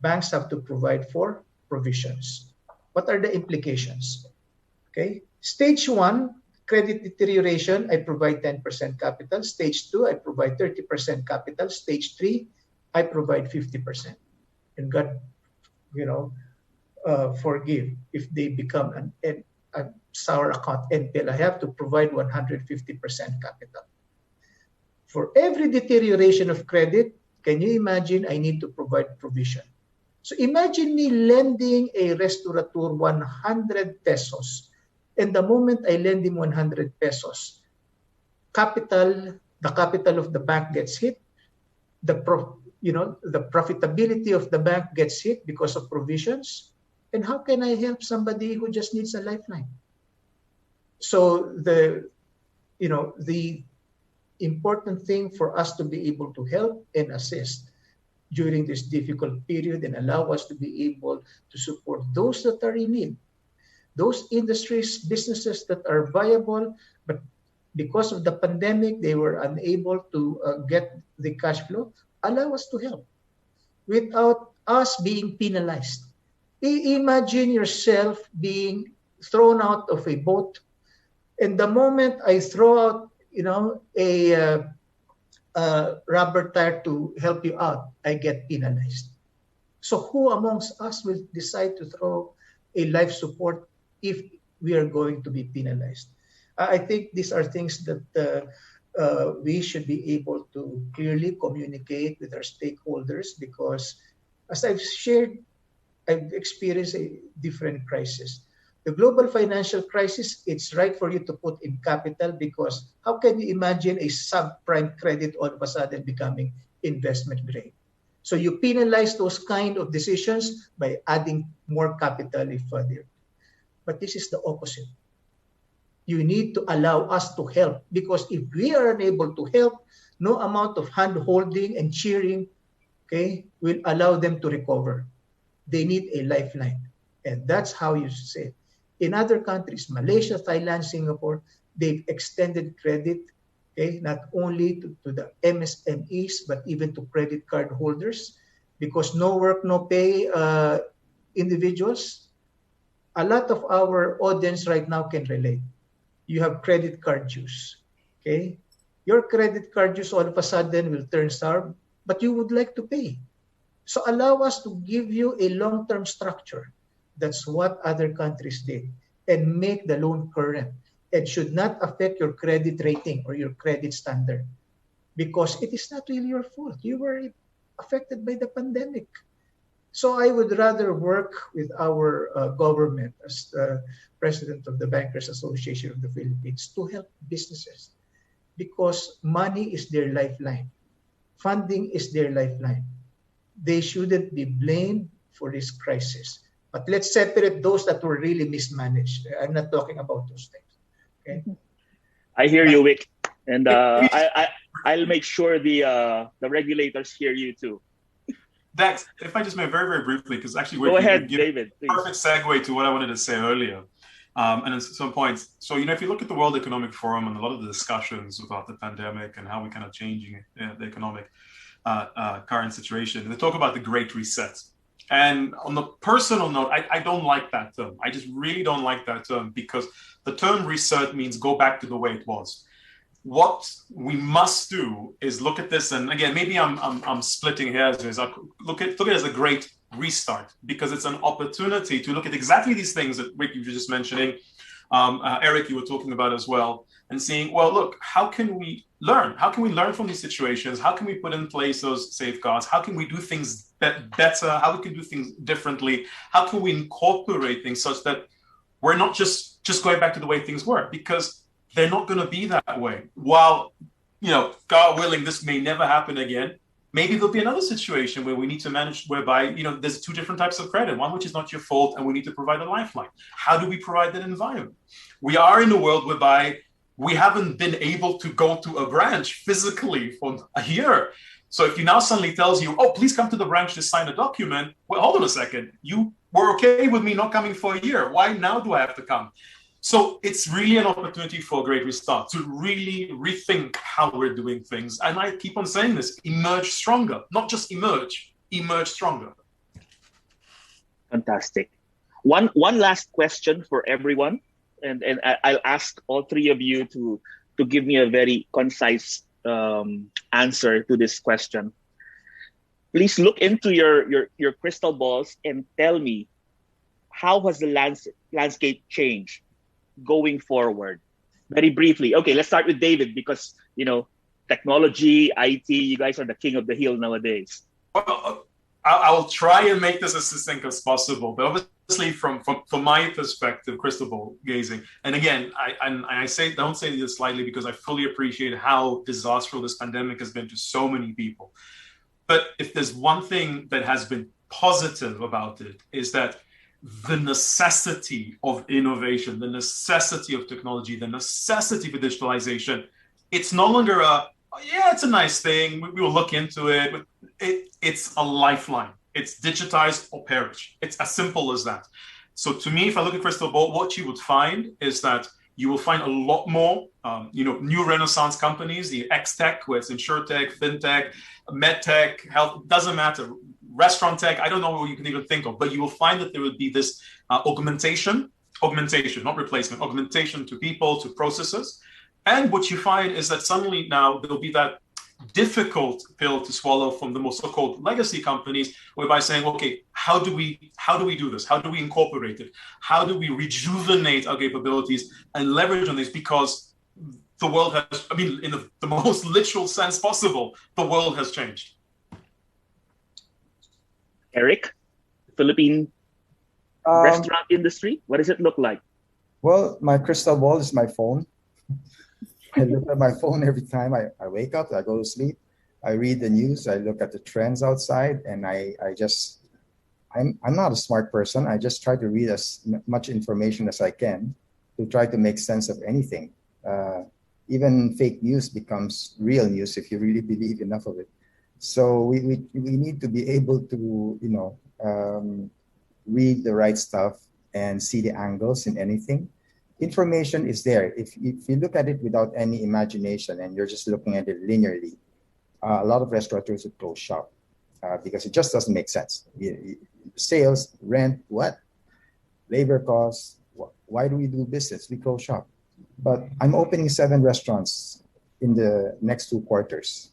Banks have to provide for provisions. What are the implications? Okay. Stage 1, credit deterioration, I provide 10% capital. Stage 2, I provide 30% capital. Stage 3, I provide 50%. And God, forgive if they become a sour account NPL. I have to provide 150% capital. For every deterioration of credit, can you imagine I need to provide provision? So imagine me lending a restaurateur 100 pesos. And the moment I lend him 100 pesos, the capital of the bank gets hit. The profitability of the bank gets hit because of provisions. And how can I help somebody who just needs a lifeline? So the important thing for us to be able to help and assist during this difficult period and allow us to be able to support those that are in need, those industries, businesses that are viable, but because of the pandemic, they were unable to get the cash flow, allow us to help without us being penalized. Imagine yourself being thrown out of a boat, and the moment I throw out, a rubber tire to help you out, I get penalized. So who amongst us will decide to throw a life support if we are going to be penalized? I think these are things that we should be able to clearly communicate with our stakeholders, because as I've shared, I've experienced a different crisis. The global financial crisis, it's right for you to put in capital, because how can you imagine a subprime credit all of a sudden becoming investment grade? So you penalize those kind of decisions by adding more capital if further. But this is the opposite. You need to allow us to help, because if we are unable to help, no amount of hand-holding and cheering, will allow them to recover. They need a lifeline. And that's how you say it. In other countries, Malaysia, Thailand, Singapore, they've extended credit, not only to the MSMEs, but even to credit card holders, because no work, no pay individuals. A lot of our audience right now can relate. You have credit card dues. Your credit card dues all of a sudden will turn sour, but you would like to pay. So allow us to give you a long-term structure. That's what other countries did, and make the loan current. It should not affect your credit rating or your credit standard, because it is not really your fault. You were affected by the pandemic. So I would rather work with our government as the president of the Bankers Association of the Philippines to help businesses, because money is their lifeline. Funding is their lifeline. They shouldn't be blamed for this crisis. But let's separate those that were really mismanaged. I'm not talking about those things. I hear you, Vic, and I'll make sure the regulators hear you too. Dax, if I just may very, very briefly, because actually go ahead, David. Please. Perfect segue to what I wanted to say earlier, and at some points. So if you look at the World Economic Forum and a lot of the discussions about the pandemic and how we're kind of changing the economic current situation, they talk about the Great Reset. And on the personal note, I don't like that term. I just really don't like that term, because the term reset means go back to the way it was. What we must do is look at this, and again, maybe I'm splitting hairs. Look at it as a great restart, because it's an opportunity to look at exactly these things that Rick, you were just mentioning, Eric, you were talking about as well, and seeing, well, look, how can we learn? How can we learn from these situations? How can we put in place those safeguards? How can we do things better? How we can do things differently? How can we incorporate things such that we're not just going back to the way things were? Because they're not going to be that way. While, God willing, this may never happen again. Maybe there'll be another situation where we need to manage, whereby, there's two different types of credit, one which is not your fault, and we need to provide a lifeline. How do we provide that environment? We are in a world whereby we haven't been able to go to a branch physically for a year. So if you now suddenly tells you, oh, please come to the branch to sign a document. Well, hold on a second. You were okay with me not coming for a year. Why now do I have to come? So it's really an opportunity for a great restart, to really rethink how we're doing things. And I keep on saying this, emerge stronger, not just emerge stronger. Fantastic. One last question for everyone, and I'll ask all three of you to give me a very concise answer to this question. Please look into your crystal balls and tell me, how has the landscape changed going forward? Very briefly. Okay, let's start with David, because technology, IT, you guys are the king of the hill nowadays. I'll try and make this as succinct as possible, but obviously from my perspective, crystal ball gazing, and again, I don't say this lightly, because I fully appreciate how disastrous this pandemic has been to so many people. But if there's one thing that has been positive about it, is that the necessity of innovation, the necessity of technology, the necessity for digitalization, it's no longer it's a nice thing, we will look into it. It's a lifeline. It's digitized or perish. It's as simple as that. So to me, if I look at crystal ball, what you would find is that you will find a lot more, new renaissance companies, the X-Tech, where it's insurtech, fintech, medtech, health, doesn't matter, restaurant tech, I don't know what you can even think of, but you will find that there would be this augmentation, not replacement, augmentation to people, to processes. And what you find is that suddenly now there'll be that difficult pill to swallow from the most so-called legacy companies, whereby saying, okay, how do we do this? How do we incorporate it? How do we rejuvenate our capabilities and leverage on this? Because the world has, in the most literal sense possible, the world has changed. Eric, Philippine restaurant industry, what does it look like? Well, my crystal ball is my phone. I look at my phone every time I wake up, I go to sleep, I read the news, I look at the trends outside, and I'm not a smart person. I just try to read as much information as I can to try to make sense of anything. Even fake news becomes real news if you really believe enough of it. So we need to be able to, read the right stuff and see the angles in anything. Information is there. If you look at it without any imagination and you're just looking at it linearly, a lot of restaurateurs would close shop because it just doesn't make sense. Sales, rent, what? Labor costs, why do we do business? We close shop. But I'm opening 7 restaurants in the next 2 quarters.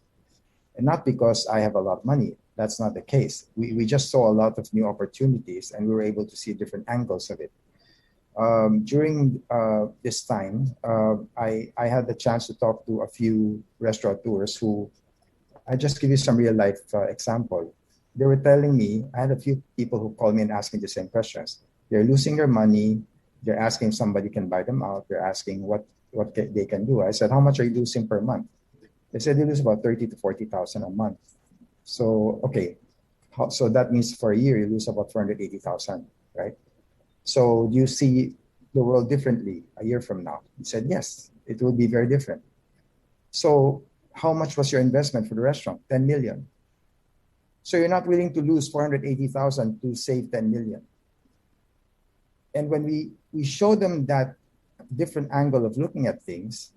And not because I have a lot of money. That's not the case. We just saw a lot of new opportunities and we were able to see different angles of it. During this time, I had the chance to talk to a few restaurateurs who, I just give you some real life example. They were telling me, I had a few people who called me and asked me the same questions. They're losing their money. They're asking if somebody can buy them out. They're asking what they can do. I said, how much are you losing per month? They said they lose about 30 to 40,000 a month. So, okay. So that means for a year, you lose about 480,000, right? So do you see the world differently a year from now? He said, yes, it will be very different. So how much was your investment for the restaurant? 10 million. So you're not willing to lose 480,000 to save 10 million. And when we show them that different angle of looking at things,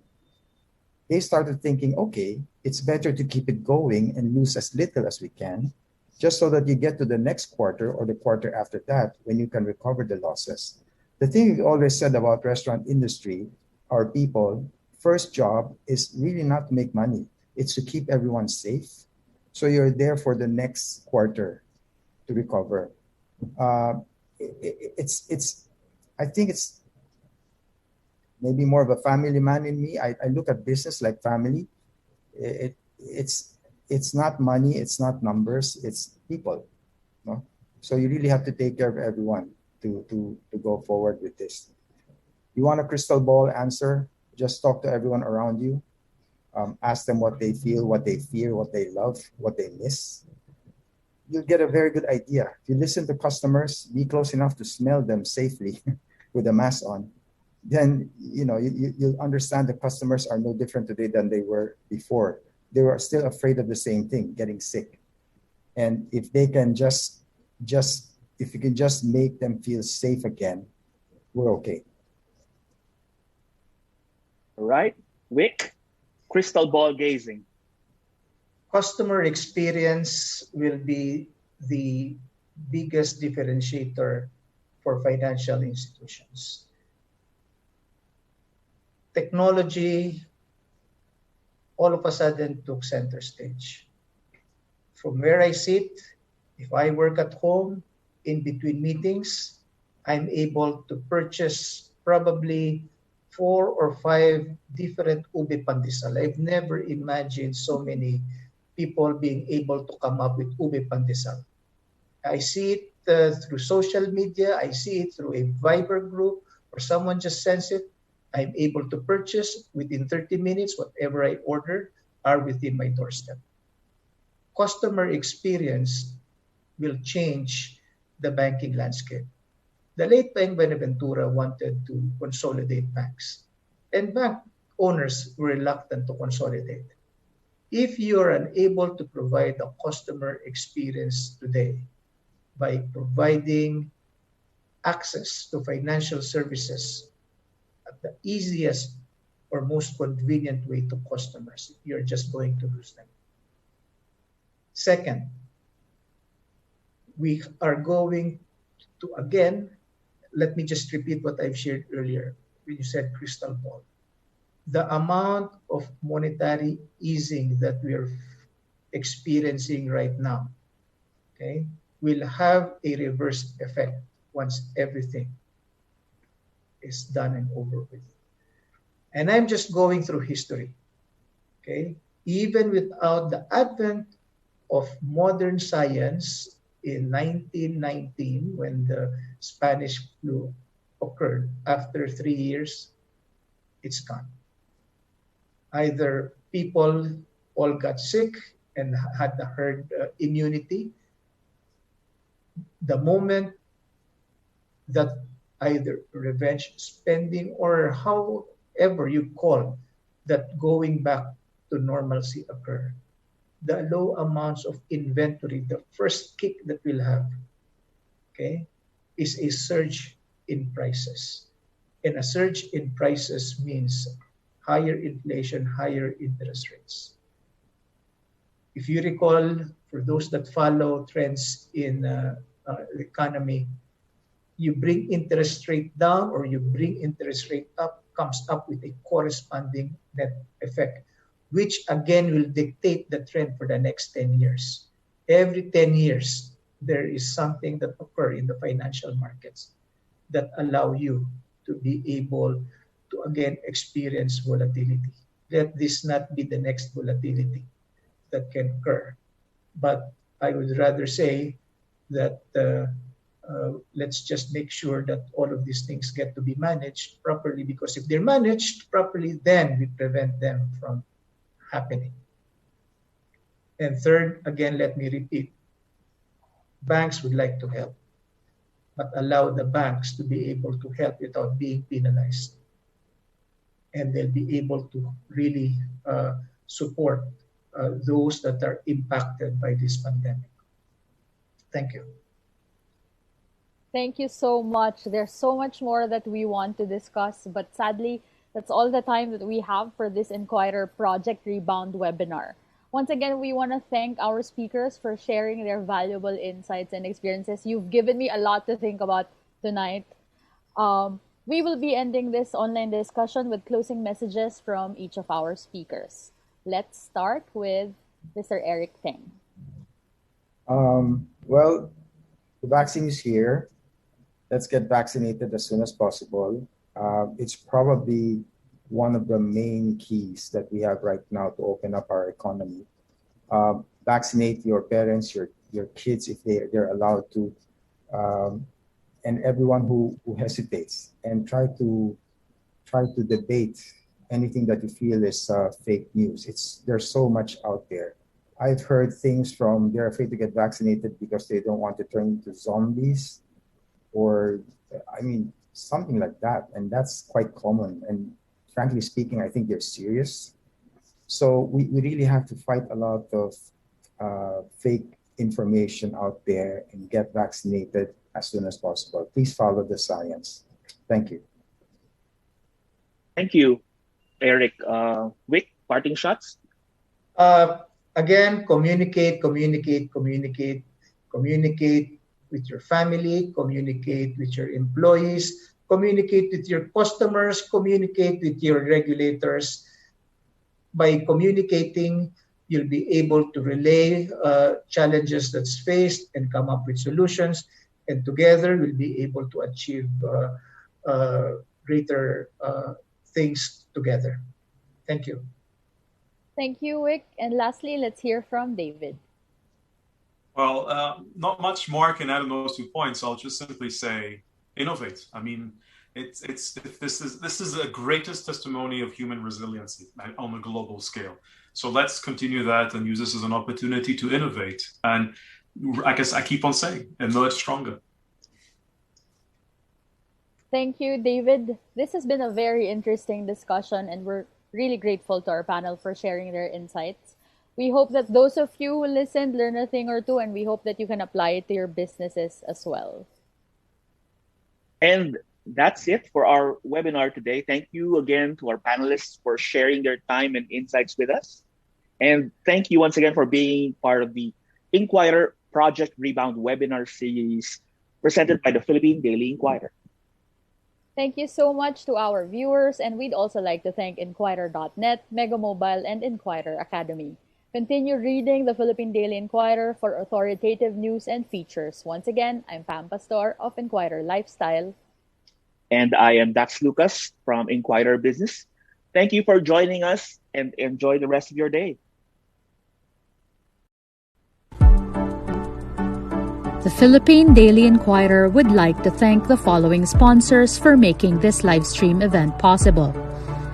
they started thinking, okay, it's better to keep it going and lose as little as we can, just so that you get to the next quarter or the quarter after that when you can recover the losses. The thing we always said about restaurant industry, our people, first job is really not to make money. It's to keep everyone safe. So you're there for the next quarter to recover. I think it's maybe more of a family man in me. I look at business like family. It's not money, it's not numbers, it's people. No? So you really have to take care of everyone to go forward with this. You want a crystal ball answer? Just talk to everyone around you. Ask them what they feel, what they fear, what they love, what they miss. You'll get a very good idea. If you listen to customers, be close enough to smell them safely with a mask on, then you'll understand the customers are no different today than they were before. They were still afraid of the same thing, getting sick. And if they can if you can just make them feel safe again, we're okay. All right. Wick, crystal ball gazing. Customer experience will be the biggest differentiator for financial institutions. Technology all of a sudden took center stage. From where I sit, if I work at home, in between meetings, I'm able to purchase probably 4 or 5 different ube pandesal. I've never imagined so many people being able to come up with ube pandesal. I see it through social media. I see it through a Viber group, or someone just sends it. I'm able to purchase within 30 minutes. Whatever I order are within my doorstep. Customer experience will change the banking landscape. The late Bank Benaventura wanted to consolidate banks, and bank owners were reluctant to consolidate. If you are unable to provide a customer experience today by providing access to financial services at the easiest or most convenient way to customers, you're just going to lose them. Second, we are going to, again, let me just repeat what I've shared earlier when you said crystal ball. The amount of monetary easing that we are experiencing right now, okay, will have a reverse effect once everything is done and over with. And I'm just going through history, okay? Even without the advent of modern science in 1919, when the Spanish flu occurred, after 3 years, it's gone. Either people all got sick and had the herd immunity. The moment that either revenge spending or however you call that going back to normalcy occur, the low amounts of inventory, the first kick that we'll have, okay, is a surge in prices. And a surge in prices means higher inflation, higher interest rates. If you recall, for those that follow trends in the economy, you bring interest rate down or you bring interest rate up, comes up with a corresponding net effect, which again will dictate the trend for the next 10 years. Every 10 years, there is something that occurs in the financial markets that allow you to be able to again experience volatility. Let this not be the next volatility that can occur. But I would rather say that let's just make sure that all of these things get to be managed properly, because if they're managed properly, then we prevent them from happening. And third, again, let me repeat, banks would like to help, but allow the banks to be able to help without being penalized. And they'll be able to really support those that are impacted by this pandemic. Thank you. Thank you so much. There's so much more that we want to discuss, but sadly, that's all the time that we have for this Inquirer Project Rebound webinar. Once again, we want to thank our speakers for sharing their valuable insights and experiences. You've given me a lot to think about tonight. We will be ending this online discussion with closing messages from each of our speakers. Let's start with Mr. Eric Teng. Well, the vaccine is here. Let's get vaccinated as soon as possible. It's probably one of the main keys that we have right now to open up our economy. Vaccinate your parents, your kids, if they're allowed to, and everyone who hesitates, and try to debate anything that you feel is fake news. There's so much out there. I've heard things from they're afraid to get vaccinated because they don't want to turn into zombies, or something like that, and that's quite common. And frankly speaking, I think they're serious. So we really have to fight a lot of fake information out there and get vaccinated as soon as possible. Please follow the science. Thank you. Thank you, Eric. Vic, parting shots? Again, communicate. with your family, communicate with your employees, communicate with your customers, communicate with your regulators. By communicating, you'll be able to relay challenges that's faced and come up with solutions. And together, we'll be able to achieve greater things together. Thank you. Thank you, Wick. And lastly, let's hear from David. Well, not much more I can add on those 2 points. I'll just simply say, innovate. I mean, this is the greatest testimony of human resiliency on a global scale. So let's continue that and use this as an opportunity to innovate. And I guess I keep on saying, emerge stronger. Thank you, David. This has been a very interesting discussion, and we're really grateful to our panel for sharing their insights. We hope that those of you who listened learn a thing or two, and we hope that you can apply it to your businesses as well. And that's it for our webinar today. Thank you again to our panelists for sharing their time and insights with us. And thank you once again for being part of the Inquirer Project Rebound webinar series presented by the Philippine Daily Inquirer. Thank you so much to our viewers, and we'd also like to thank Inquirer.net, Mega Mobile, and Inquirer Academy. Continue reading the Philippine Daily Inquirer for authoritative news and features. Once again, I'm Pam Pastor of Inquirer Lifestyle. And I am Dax Lucas from Inquirer Business. Thank you for joining us, and enjoy the rest of your day. The Philippine Daily Inquirer would like to thank the following sponsors for making this live stream event possible.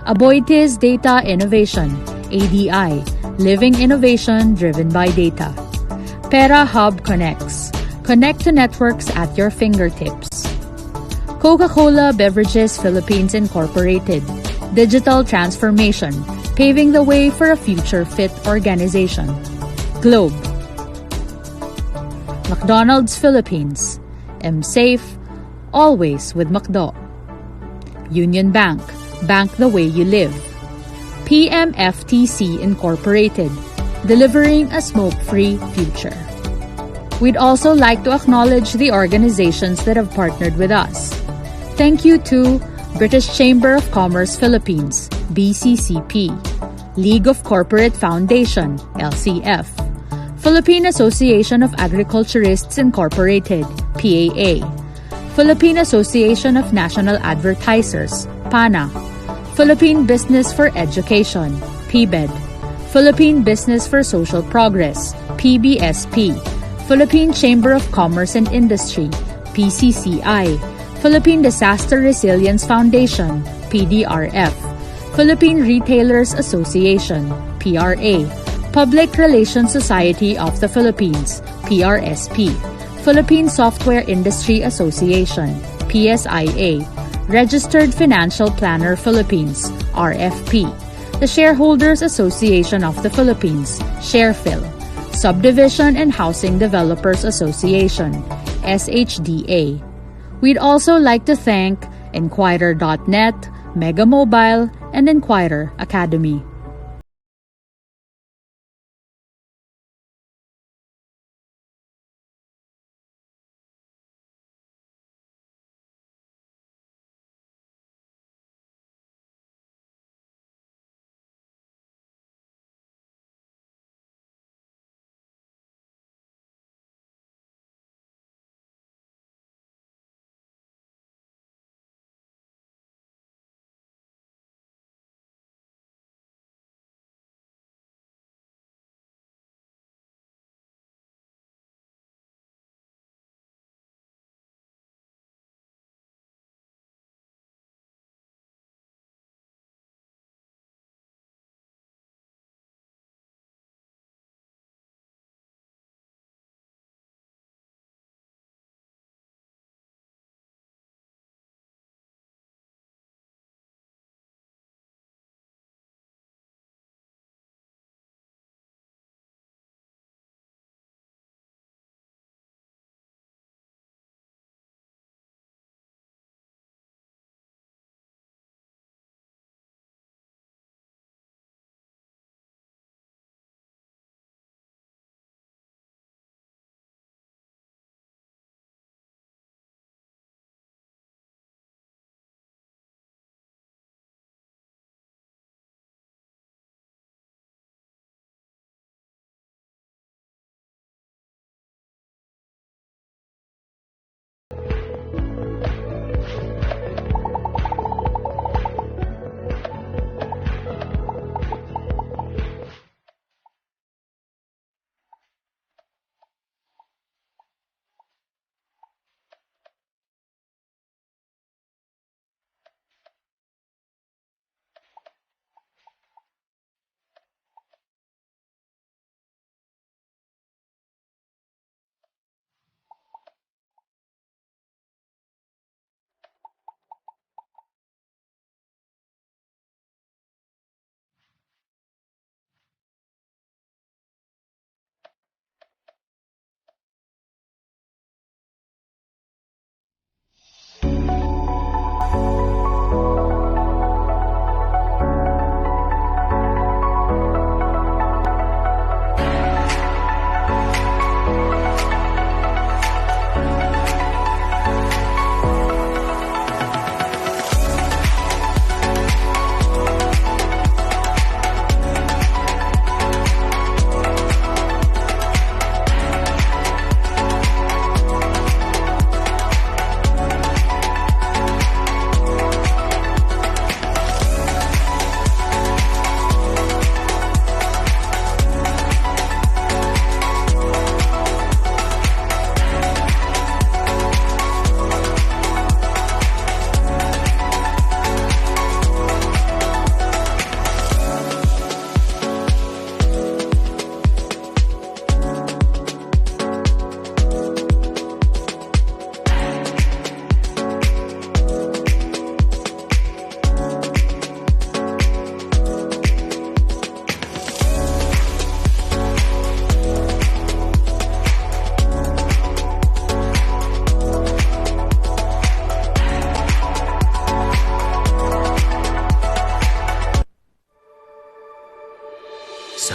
Aboitiz Data Innovation, ADI, living innovation driven by data. Pera Hub Connects, connect to networks at your fingertips. Coca-Cola Beverages Philippines Incorporated, digital transformation, paving the way for a future-fit organization. Globe. McDonald's Philippines, safe, always with McDo. Union Bank, bank the way you live. PMFTC Incorporated, delivering a smoke-free future. We'd also like to acknowledge the organizations that have partnered with us. Thank you to British Chamber of Commerce Philippines, BCCP, League of Corporate Foundation, LCF, Philippine Association of Agriculturists Incorporated, PAA, Philippine Association of National Advertisers, PANA, Philippine Business for Education, PBED, Philippine Business for Social Progress, PBSP, Philippine Chamber of Commerce and Industry, PCCI, Philippine Disaster Resilience Foundation, PDRF, Philippine Retailers Association, PRA, Public Relations Society of the Philippines, PRSP, Philippine Software Industry Association, PSIA, Registered Financial Planner Philippines, RFP, the Shareholders Association of the Philippines, SharePhil, Subdivision and Housing Developers Association, SHDA. We'd also like to thank Inquirer.net, Mega Mobile, and Inquirer Academy.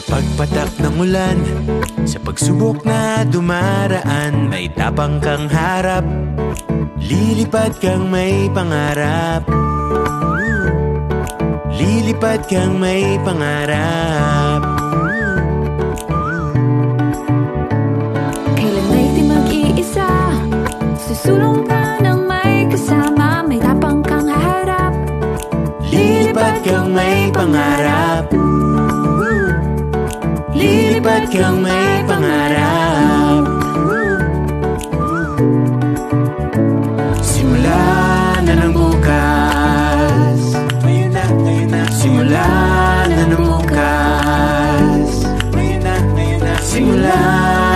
pagpatak ng ulan, sa pagsubok na dumaraan, may tapang kang harap, lilipad kang may pangarap. Lilipad kang may pangarap. Kailan na'y di mag-iisa, susulong ka ng may kasama, may tapang kang haharap. Lilipad kang may pangarap. Lilipad kang may pangarap. Simula na ng bukas, simula na ng bukas, simula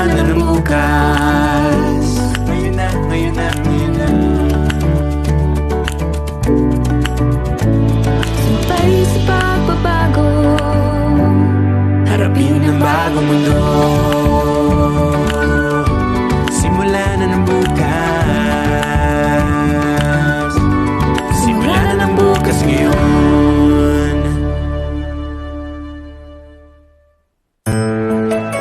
na ng bukas, ngayon na. Sumpay sa pagbabago, harapin ang bagong mundo. Simula na ng bukas, simula na ng bukas ngayon.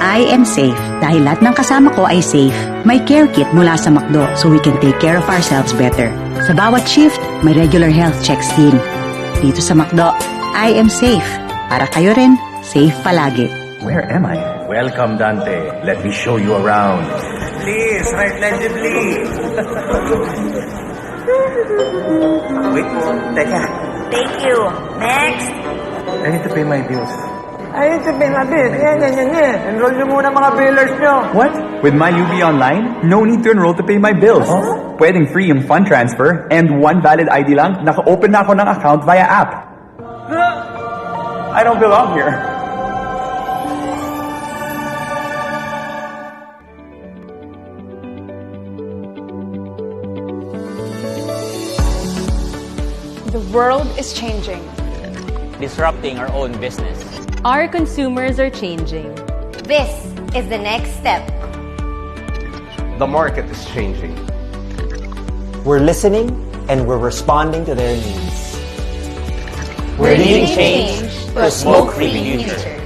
I am safe dahil lahat ng kasama ko ay safe. May care kit mula sa McDo so we can take care of ourselves better. Sa bawat shift, may regular health checks din. Dito sa McDo, I am safe. Para kayo rin, safe palagi. Where am I? Welcome, Dante. Let me show you around. Please, right legibly. Wait po. Teka. Thank you. Next. I need to pay my bills. Ayun, sabihin natin. Yan. Enroll nyo muna mga billers nyo. What? With my UB Online, no need to enroll to pay my bills. Pwedeng free yung fund transfer and one valid ID lang, naka-open na ako ng account via app. I don't belong here. The world is changing. Disrupting our own business. Our consumers are changing. This is the next step. The market is changing. We're listening and we're responding to their needs. We're leading change to a smoke-free future.